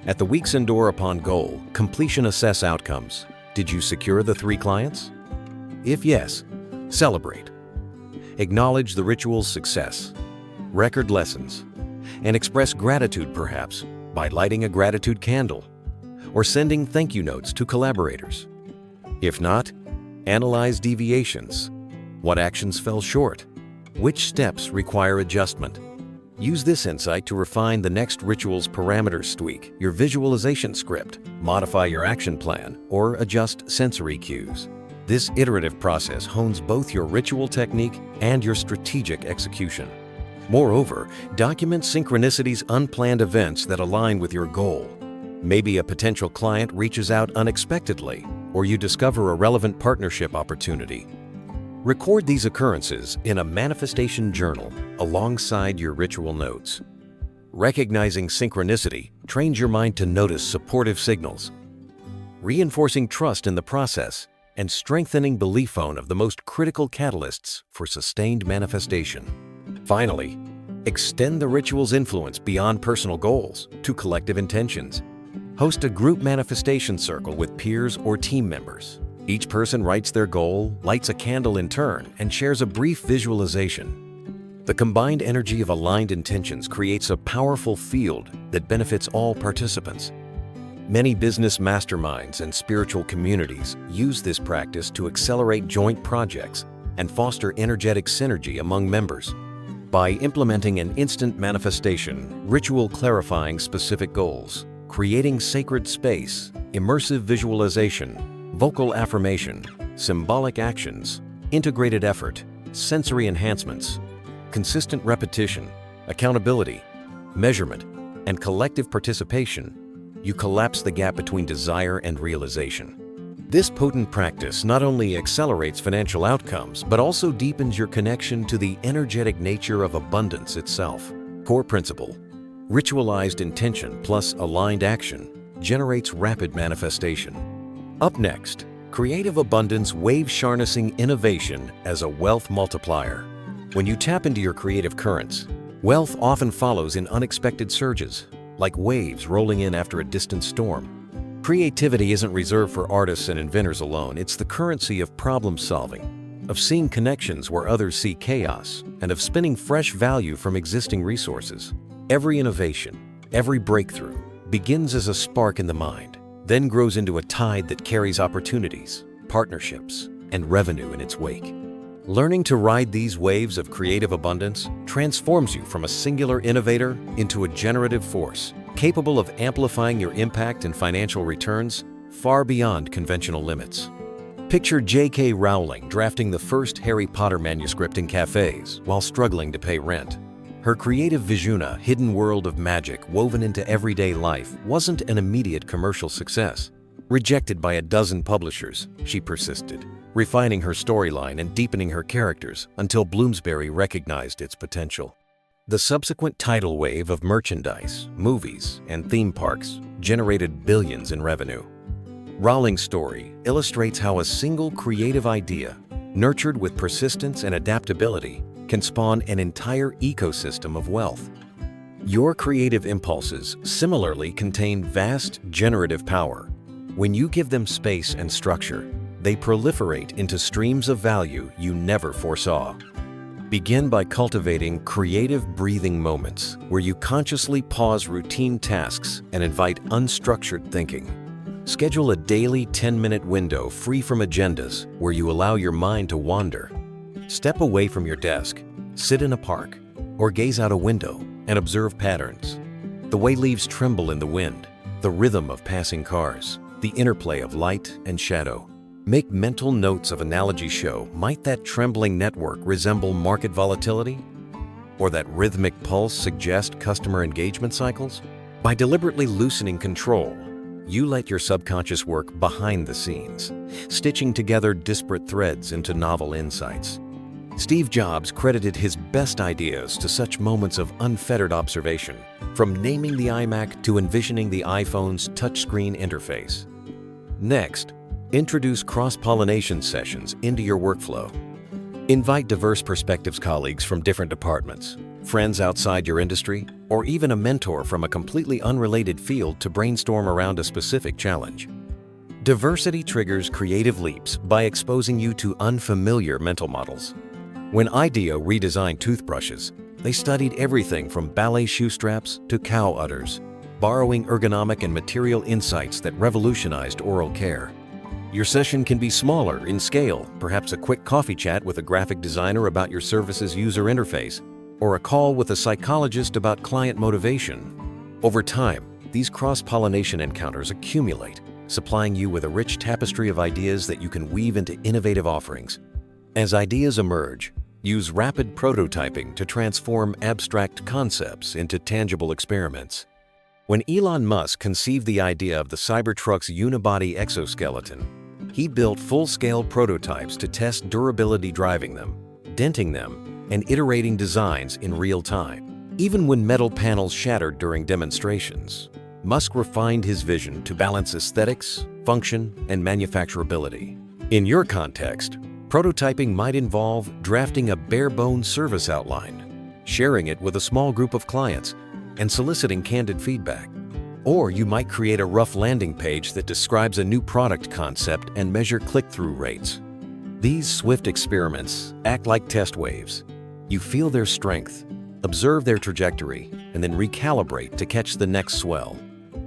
At the week's endure upon goal, completion assess outcomes. Did you secure the 3 clients? If yes, celebrate. Acknowledge the ritual's success, record lessons, and express gratitude, perhaps by lighting a gratitude candle or sending thank you notes to collaborators. If not, analyze deviations. What actions fell short? Which steps require adjustment? Use this insight to refine the next ritual's parameters, tweak your visualization script, modify your action plan, or adjust sensory cues. This iterative process hones both your ritual technique and your strategic execution. Moreover, document synchronicities, unplanned events that align with your goal. Maybe a potential client reaches out unexpectedly, or you discover a relevant partnership opportunity. Record these occurrences in a manifestation journal alongside your ritual notes. Recognizing synchronicity trains your mind to notice supportive signals, reinforcing trust in the process and strengthening belief on of the most critical catalysts for sustained manifestation. Finally, extend the ritual's influence beyond personal goals to collective intentions. Host a group manifestation circle with peers or team members. Each person writes their goal, lights a candle in turn, and shares a brief visualization. The combined energy of aligned intentions creates a powerful field that benefits all participants. Many business masterminds and spiritual communities use this practice to accelerate joint projects and foster energetic synergy among members. By implementing an instant manifestation, ritual clarifying specific goals, creating sacred space, immersive visualization, vocal affirmation, symbolic actions, integrated effort, sensory enhancements, consistent repetition, accountability, measurement, and collective participation, you collapse the gap between desire and realization. This potent practice not only accelerates financial outcomes, but also deepens your connection to the energetic nature of abundance itself. Core principle: ritualized intention plus aligned action generates rapid manifestation. Up next, creative abundance waves harnessing innovation as a wealth multiplier. When you tap into your creative currents, wealth often follows in unexpected surges, like waves rolling in after a distant storm. Creativity isn't reserved for artists and inventors alone. It's the currency of problem solving, of seeing connections where others see chaos, and of spinning fresh value from existing resources. Every innovation, every breakthrough, begins as a spark in the mind, then grows into a tide that carries opportunities, partnerships, and revenue in its wake. Learning to ride these waves of creative abundance transforms you from a singular innovator into a generative force, capable of amplifying your impact and financial returns far beyond conventional limits. Picture J.K. Rowling drafting the first Harry Potter manuscript in cafes while struggling to pay rent. Her creative vision, a hidden world of magic woven into everyday life, wasn't an immediate commercial success. Rejected by a dozen publishers, she persisted, refining her storyline and deepening her characters until Bloomsbury recognized its potential. The subsequent tidal wave of merchandise, movies, and theme parks generated billions in revenue. Rowling's story illustrates how a single creative idea, nurtured with persistence and adaptability, can spawn an entire ecosystem of wealth. Your creative impulses similarly contain vast generative power. When you give them space and structure, they proliferate into streams of value you never foresaw. Begin by cultivating creative breathing moments where you consciously pause routine tasks and invite unstructured thinking. Schedule a daily 10-minute window free from agendas where you allow your mind to wander. Step away from your desk, sit in a park, or gaze out a window and observe patterns. The way leaves tremble in the wind, the rhythm of passing cars, the interplay of light and shadow. Make mental notes of analogy show. Might that trembling network resemble market volatility? Or that rhythmic pulse suggest customer engagement cycles? By deliberately loosening control, you let your subconscious work behind the scenes, stitching together disparate threads into novel insights. Steve Jobs credited his best ideas to such moments of unfettered observation, from naming the iMac to envisioning the iPhone's touchscreen interface. Next, introduce cross-pollination sessions into your workflow. Invite diverse perspectives, colleagues from different departments, friends outside your industry, or even a mentor from a completely unrelated field to brainstorm around a specific challenge. Diversity triggers creative leaps by exposing you to unfamiliar mental models. When IDEO redesigned toothbrushes, they studied everything from ballet shoe straps to cow udders, borrowing ergonomic and material insights that revolutionized oral care. Your session can be smaller in scale, perhaps a quick coffee chat with a graphic designer about your service's user interface, or a call with a psychologist about client motivation. Over time, these cross-pollination encounters accumulate, supplying you with a rich tapestry of ideas that you can weave into innovative offerings. As ideas emerge, use rapid prototyping to transform abstract concepts into tangible experiments. When Elon Musk conceived the idea of the Cybertruck's unibody exoskeleton, he built full-scale prototypes to test durability, driving them, denting them, and iterating designs in real time. Even when metal panels shattered during demonstrations, Musk refined his vision to balance aesthetics, function, and manufacturability. In your context, prototyping might involve drafting a bare-bones service outline, sharing it with a small group of clients, and soliciting candid feedback. Or you might create a rough landing page that describes a new product concept and measure click-through rates. These swift experiments act like test waves. You feel their strength, observe their trajectory, and then recalibrate to catch the next swell.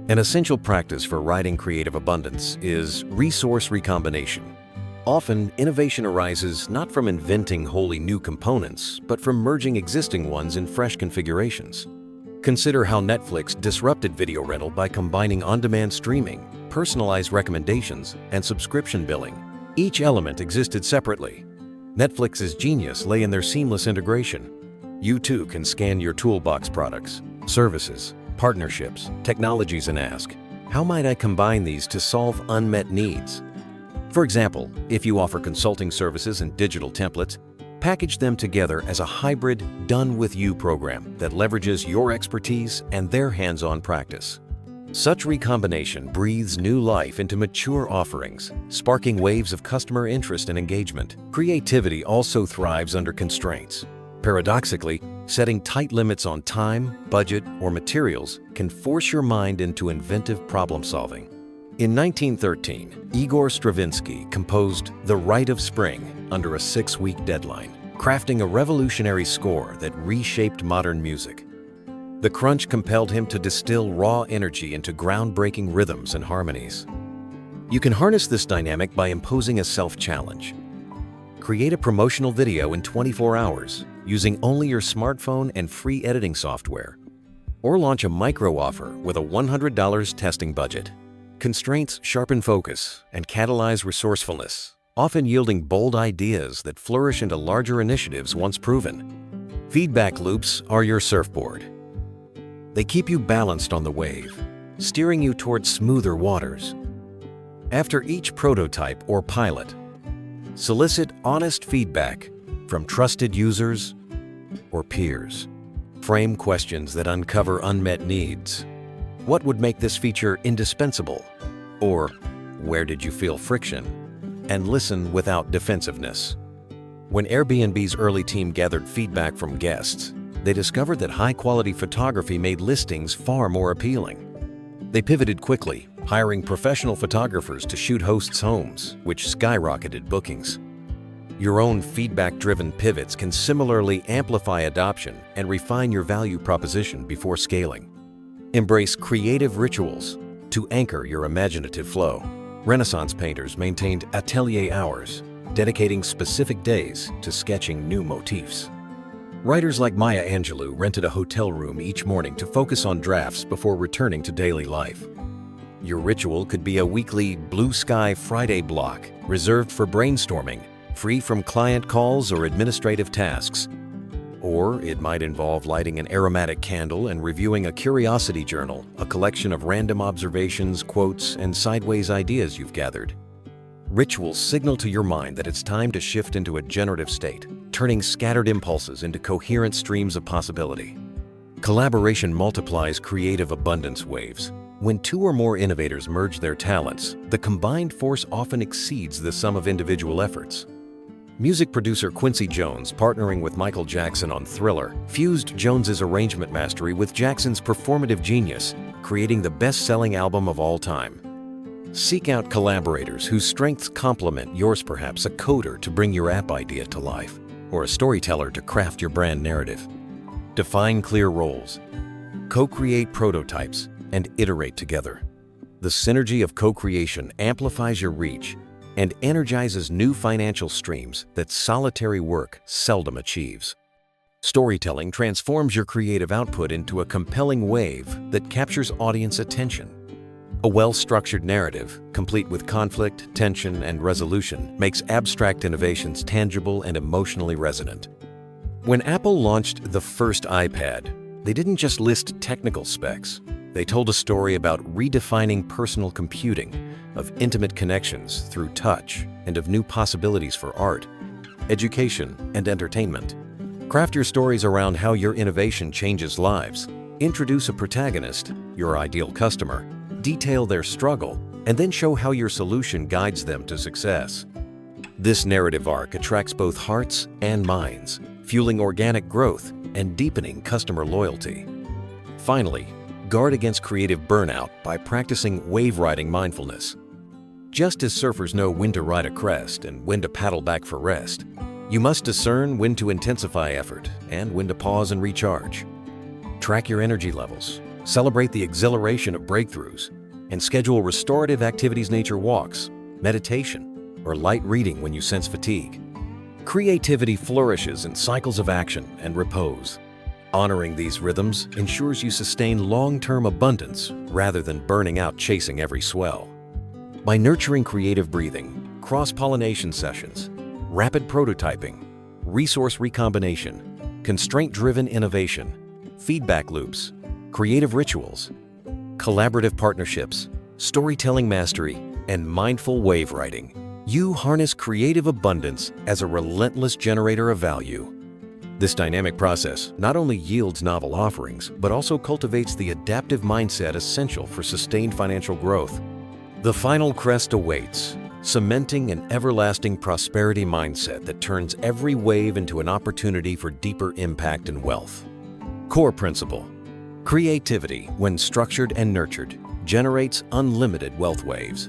An essential practice for riding creative abundance is resource recombination. Often, innovation arises not from inventing wholly new components, but from merging existing ones in fresh configurations. Consider how Netflix disrupted video rental by combining on-demand streaming, personalized recommendations, and subscription billing. Each element existed separately. Netflix's genius lay in their seamless integration. You too can scan your toolbox products, services, partnerships, technologies, and ask, how might I combine these to solve unmet needs? For example, if you offer consulting services and digital templates, package them together as a hybrid, done-with-you program that leverages your expertise and their hands-on practice. Such recombination breathes new life into mature offerings, sparking waves of customer interest and engagement. Creativity also thrives under constraints. Paradoxically, setting tight limits on time, budget, or materials can force your mind into inventive problem-solving. In 1913, Igor Stravinsky composed The Rite of Spring under a 6-week deadline, crafting a revolutionary score that reshaped modern music. The crunch compelled him to distill raw energy into groundbreaking rhythms and harmonies. You can harness this dynamic by imposing a self-challenge. Create a promotional video in 24 hours using only your smartphone and free editing software. Or launch a micro-offer with a $100 testing budget. Constraints sharpen focus and catalyze resourcefulness, often yielding bold ideas that flourish into larger initiatives once proven. Feedback loops are your surfboard. They keep you balanced on the wave, steering you towards smoother waters. After each prototype or pilot, solicit honest feedback from trusted users or peers. Frame questions that uncover unmet needs. What would make this feature indispensable? Or, where did you feel friction? And listen without defensiveness. When Airbnb's early team gathered feedback from guests, they discovered that high-quality photography made listings far more appealing. They pivoted quickly, hiring professional photographers to shoot hosts' homes, which skyrocketed bookings. Your own feedback-driven pivots can similarly amplify adoption and refine your value proposition before scaling. Embrace creative rituals to anchor your imaginative flow. Renaissance painters maintained atelier hours, dedicating specific days to sketching new motifs. Writers like Maya Angelou rented a hotel room each morning to focus on drafts before returning to daily life. Your ritual could be a weekly Blue Sky Friday block reserved for brainstorming, free from client calls or administrative tasks. Or it might involve lighting an aromatic candle and reviewing a curiosity journal, a collection of random observations, quotes, and sideways ideas you've gathered. Rituals signal to your mind that it's time to shift into a generative state, turning scattered impulses into coherent streams of possibility. Collaboration multiplies creative abundance waves. When 2 or more innovators merge their talents, the combined force often exceeds the sum of individual efforts. Music producer Quincy Jones, partnering with Michael Jackson on Thriller, fused Jones's arrangement mastery with Jackson's performative genius, creating the best-selling album of all time. Seek out collaborators whose strengths complement yours, perhaps a coder to bring your app idea to life, or a storyteller to craft your brand narrative. Define clear roles. Co-create prototypes and iterate together. The synergy of co-creation amplifies your reach and energizes new financial streams that solitary work seldom achieves. Storytelling transforms your creative output into a compelling wave that captures audience attention. A well-structured narrative, complete with conflict, tension, and resolution, makes abstract innovations tangible and emotionally resonant. When Apple launched the first iPad, they didn't just list technical specs. They told a story about redefining personal computing, of intimate connections through touch, and of new possibilities for art, education, and entertainment. Craft your stories around how your innovation changes lives. Introduce a protagonist, your ideal customer, detail their struggle, and then show how your solution guides them to success. This narrative arc attracts both hearts and minds, fueling organic growth and deepening customer loyalty. Finally, guard against creative burnout by practicing wave-riding mindfulness. Just as surfers know when to ride a crest and when to paddle back for rest, you must discern when to intensify effort and when to pause and recharge. Track your energy levels, celebrate the exhilaration of breakthroughs, and schedule restorative activities, nature walks, meditation, or light reading when you sense fatigue. Creativity flourishes in cycles of action and repose. Honoring these rhythms ensures you sustain long-term abundance rather than burning out chasing every swell. By nurturing creative breathing, cross-pollination sessions, rapid prototyping, resource recombination, constraint-driven innovation, feedback loops, creative rituals, collaborative partnerships, storytelling mastery, and mindful wave riding. You harness creative abundance as a relentless generator of value. This dynamic process not only yields novel offerings, but also cultivates the adaptive mindset essential for sustained financial growth. The final crest awaits, cementing an everlasting prosperity mindset that turns every wave into an opportunity for deeper impact and wealth. Core principle: creativity, when structured and nurtured, generates unlimited wealth waves.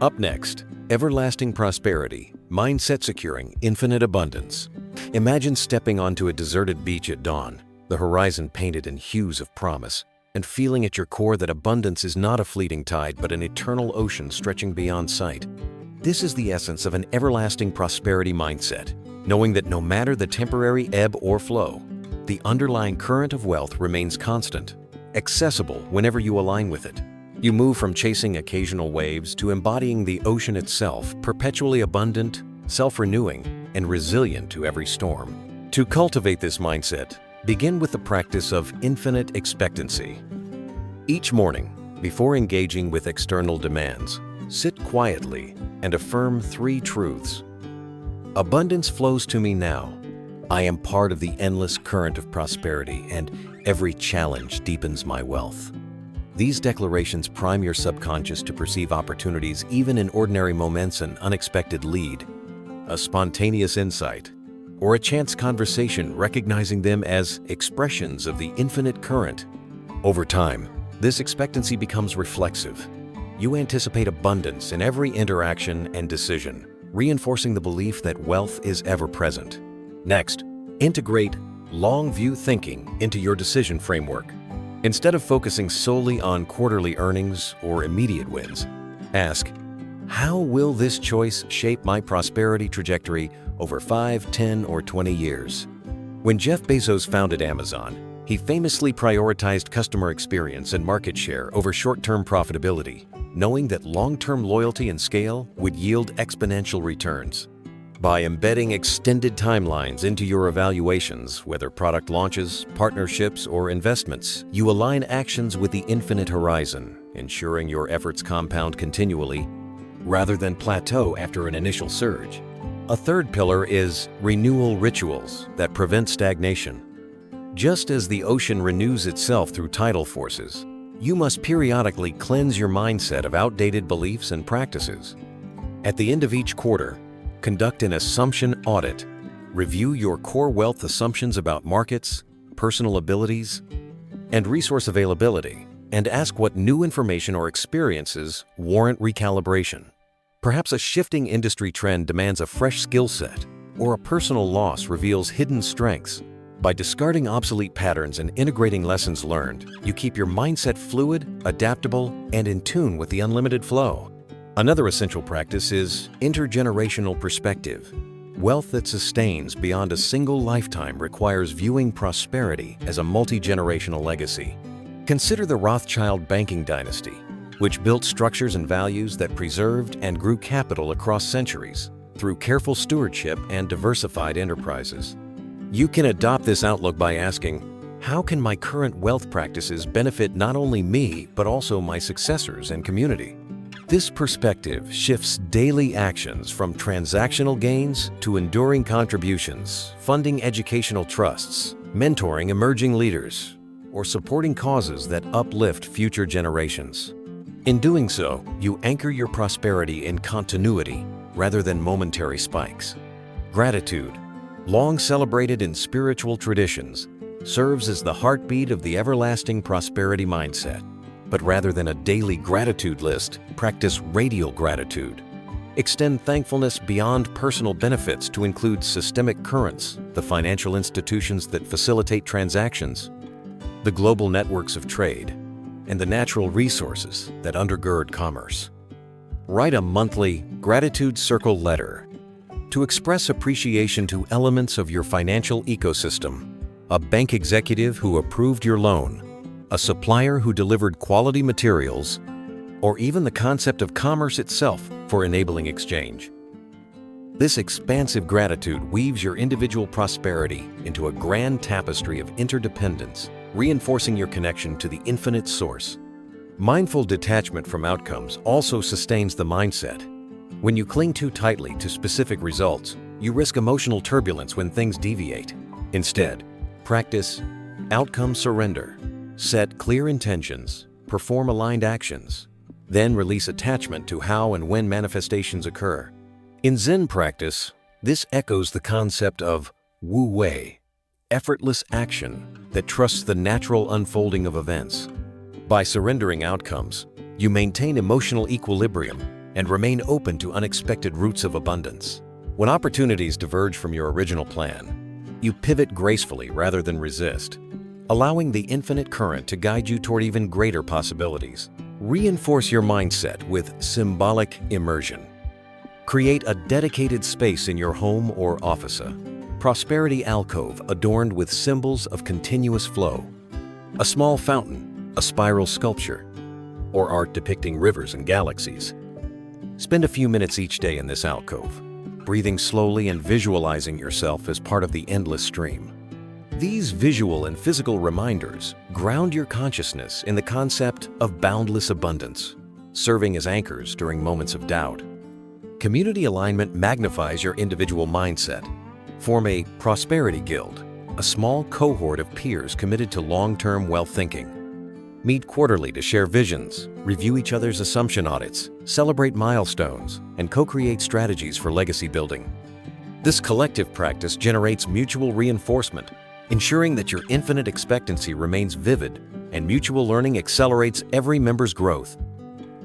Up next, everlasting prosperity, mindset securing infinite abundance. Imagine stepping onto a deserted beach at dawn, the horizon painted in hues of promise, and feeling at your core that abundance is not a fleeting tide but an eternal ocean stretching beyond sight. This is the essence of an everlasting prosperity mindset, knowing that no matter the temporary ebb or flow, the underlying current of wealth remains constant, accessible whenever you align with it. You move from chasing occasional waves to embodying the ocean itself, perpetually abundant, self-renewing, and resilient to every storm. To cultivate this mindset, begin with the practice of infinite expectancy. Each morning, before engaging with external demands, sit quietly and affirm 3 truths. Abundance flows to me now. I am part of the endless current of prosperity, and every challenge deepens my wealth. These declarations prime your subconscious to perceive opportunities even in ordinary moments: an unexpected lead, a spontaneous insight, or a chance conversation, recognizing them as expressions of the infinite current. Over time, this expectancy becomes reflexive. You anticipate abundance in every interaction and decision, reinforcing the belief that wealth is ever present. Next, integrate long-view thinking into your decision framework. Instead of focusing solely on quarterly earnings or immediate wins, ask, how will this choice shape my prosperity trajectory over 5, 10, or 20 years? When Jeff Bezos founded Amazon, he famously prioritized customer experience and market share over short-term profitability, knowing that long-term loyalty and scale would yield exponential returns. By embedding extended timelines into your evaluations, whether product launches, partnerships, or investments, you align actions with the infinite horizon, ensuring your efforts compound continually rather than plateau after an initial surge. A third pillar is renewal rituals that prevent stagnation. Just as the ocean renews itself through tidal forces, you must periodically cleanse your mindset of outdated beliefs and practices. At the end of each quarter, conduct an assumption audit. Review your core wealth assumptions about markets, personal abilities, and resource availability, and ask what new information or experiences warrant recalibration. Perhaps a shifting industry trend demands a fresh skill set, or a personal loss reveals hidden strengths. By discarding obsolete patterns and integrating lessons learned, you keep your mindset fluid, adaptable, and in tune with the unlimited flow. Another essential practice is intergenerational perspective. Wealth that sustains beyond a single lifetime requires viewing prosperity as a multi-generational legacy. Consider the Rothschild banking dynasty, which built structures and values that preserved and grew capital across centuries through careful stewardship and diversified enterprises. You can adopt this outlook by asking, how can my current wealth practices benefit not only me, but also my successors and community? This perspective shifts daily actions from transactional gains to enduring contributions, funding educational trusts, mentoring emerging leaders, or supporting causes that uplift future generations. In doing so, you anchor your prosperity in continuity rather than momentary spikes. Gratitude, long celebrated in spiritual traditions, serves as the heartbeat of the everlasting prosperity mindset. But rather than a daily gratitude list, practice radial gratitude. Extend thankfulness beyond personal benefits to include systemic currents, the financial institutions that facilitate transactions, the global networks of trade, and the natural resources that undergird commerce. Write a monthly Gratitude Circle letter to express appreciation to elements of your financial ecosystem: a bank executive who approved your loan, a supplier who delivered quality materials, or even the concept of commerce itself for enabling exchange. This expansive gratitude weaves your individual prosperity into a grand tapestry of interdependence, reinforcing your connection to the infinite source. Mindful detachment from outcomes also sustains the mindset. When you cling too tightly to specific results, you risk emotional turbulence when things deviate. Instead, practice outcome surrender. Set clear intentions, perform aligned actions, then release attachment to how and when manifestations occur. In Zen practice, this echoes the concept of Wu Wei, effortless action that trusts the natural unfolding of events. By surrendering outcomes, you maintain emotional equilibrium and remain open to unexpected routes of abundance. When opportunities diverge from your original plan, you pivot gracefully rather than resist, allowing the infinite current to guide you toward even greater possibilities. Reinforce your mindset with symbolic immersion. Create a dedicated space in your home or office, a prosperity alcove adorned with symbols of continuous flow, a small fountain, a spiral sculpture, or art depicting rivers and galaxies. Spend a few minutes each day in this alcove, breathing slowly and visualizing yourself as part of the endless stream. These visual and physical reminders ground your consciousness in the concept of boundless abundance, serving as anchors during moments of doubt. Community alignment magnifies your individual mindset. Form a prosperity guild, a small cohort of peers committed to long-term wealth thinking. Meet quarterly to share visions, review each other's assumption audits, celebrate milestones, and co-create strategies for legacy building. This collective practice generates mutual reinforcement, ensuring that your infinite expectancy remains vivid and mutual learning accelerates every member's growth.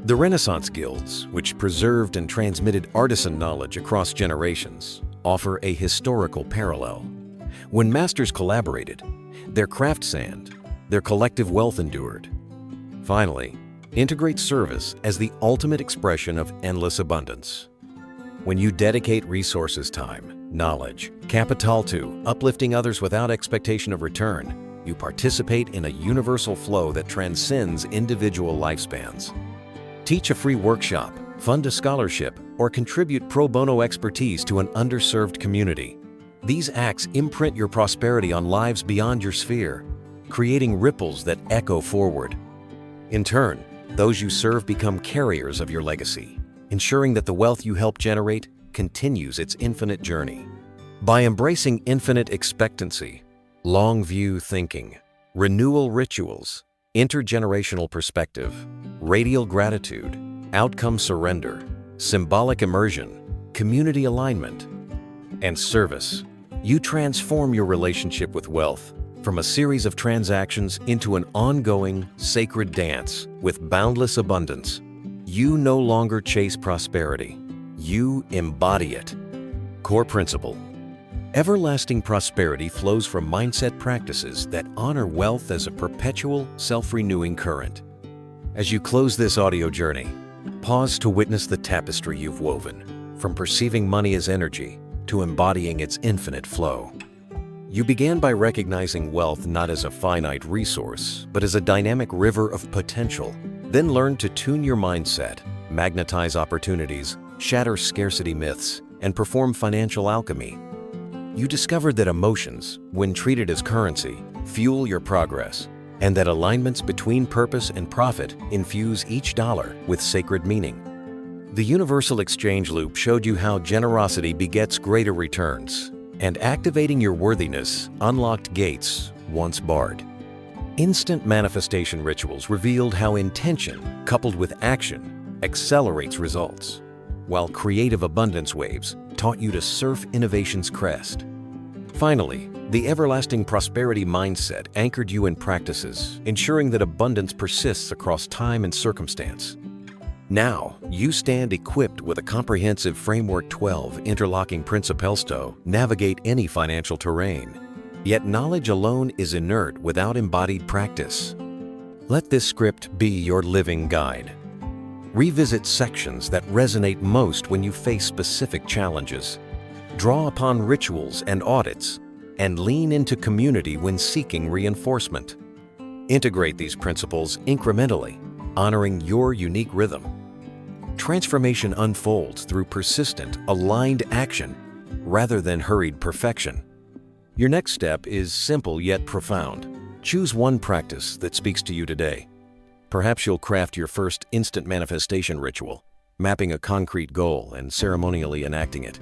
The Renaissance guilds, which preserved and transmitted artisan knowledge across generations, offer a historical parallel. When masters collaborated, their craft sand, their collective wealth endured. Finally, integrate service as the ultimate expression of endless abundance. When you dedicate resources, time, knowledge, capital to uplifting others without expectation of return, you participate in a universal flow that transcends individual lifespans. Teach a free workshop, fund a scholarship, or contribute pro bono expertise to an underserved community. These acts imprint your prosperity on lives beyond your sphere, creating ripples that echo forward. In turn, those you serve become carriers of your legacy, ensuring that the wealth you help generate continues its infinite journey. By embracing infinite expectancy, long view thinking, renewal rituals, intergenerational perspective, radial gratitude, outcome surrender, symbolic immersion, community alignment, and service, you transform your relationship with wealth from a series of transactions into an ongoing, sacred dance with boundless abundance. You no longer chase prosperity. You embody it. Core principle: everlasting prosperity flows from mindset practices that honor wealth as a perpetual, self-renewing current. As you close this audio journey, pause to witness the tapestry you've woven, from perceiving money as energy to embodying its infinite flow. You began by recognizing wealth not as a finite resource, but as a dynamic river of potential. Then learned to tune your mindset, magnetize opportunities, shatter scarcity myths, and perform financial alchemy. You discovered that emotions, when treated as currency, fuel your progress, and that alignments between purpose and profit infuse each dollar with sacred meaning. The universal exchange loop showed you how generosity begets greater returns, and activating your worthiness unlocked gates once barred. Instant manifestation rituals revealed how intention, coupled with action, accelerates results, while creative abundance waves taught you to surf innovation's crest. Finally, the everlasting prosperity mindset anchored you in practices, ensuring that abundance persists across time and circumstance. Now, you stand equipped with a comprehensive Framework 12 interlocking principles to navigate any financial terrain. Yet knowledge alone is inert without embodied practice. Let this script be your living guide. Revisit sections that resonate most when you face specific challenges. Draw upon rituals and audits, and lean into community when seeking reinforcement. Integrate these principles incrementally, honoring your unique rhythm. Transformation unfolds through persistent, aligned action rather than hurried perfection. Your next step is simple yet profound. Choose one practice that speaks to you today. Perhaps you'll craft your first instant manifestation ritual, mapping a concrete goal and ceremonially enacting it.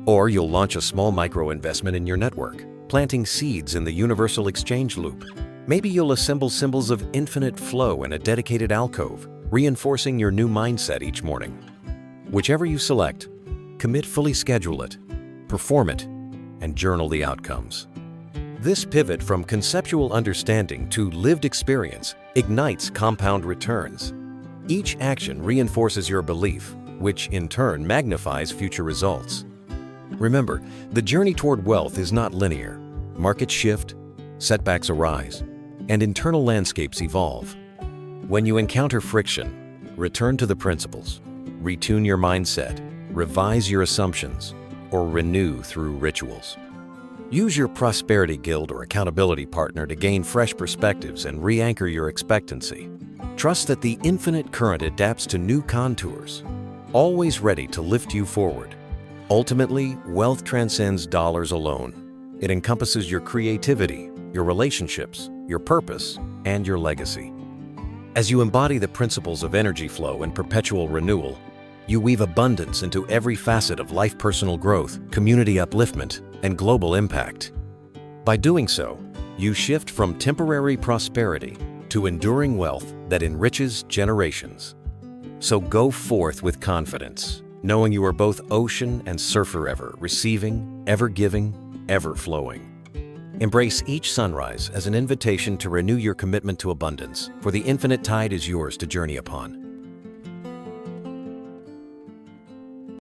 Or you'll launch a small micro-investment in your network, planting seeds in the universal exchange loop. Maybe you'll assemble symbols of infinite flow in a dedicated alcove, reinforcing your new mindset each morning. Whichever you select, commit, fully schedule it, perform it, and journal the outcomes. This pivot from conceptual understanding to lived experience ignites compound returns. Each action reinforces your belief, which in turn magnifies future results. Remember, the journey toward wealth is not linear. Markets shift, setbacks arise, and internal landscapes evolve. When you encounter friction, return to the principles, retune your mindset, revise your assumptions, or renew through rituals. Use your prosperity guild or accountability partner to gain fresh perspectives and re-anchor your expectancy. Trust that the infinite current adapts to new contours, always ready to lift you forward. Ultimately, wealth transcends dollars alone. It encompasses your creativity, your relationships, your purpose, and your legacy. As you embody the principles of energy flow and perpetual renewal, you weave abundance into every facet of life, personal growth, community upliftment, and global impact. By doing so, you shift from temporary prosperity to enduring wealth that enriches generations. So go forth with confidence, knowing you are both ocean and surfer ever, receiving, ever giving, ever flowing. Embrace each sunrise as an invitation to renew your commitment to abundance, for the infinite tide is yours to journey upon.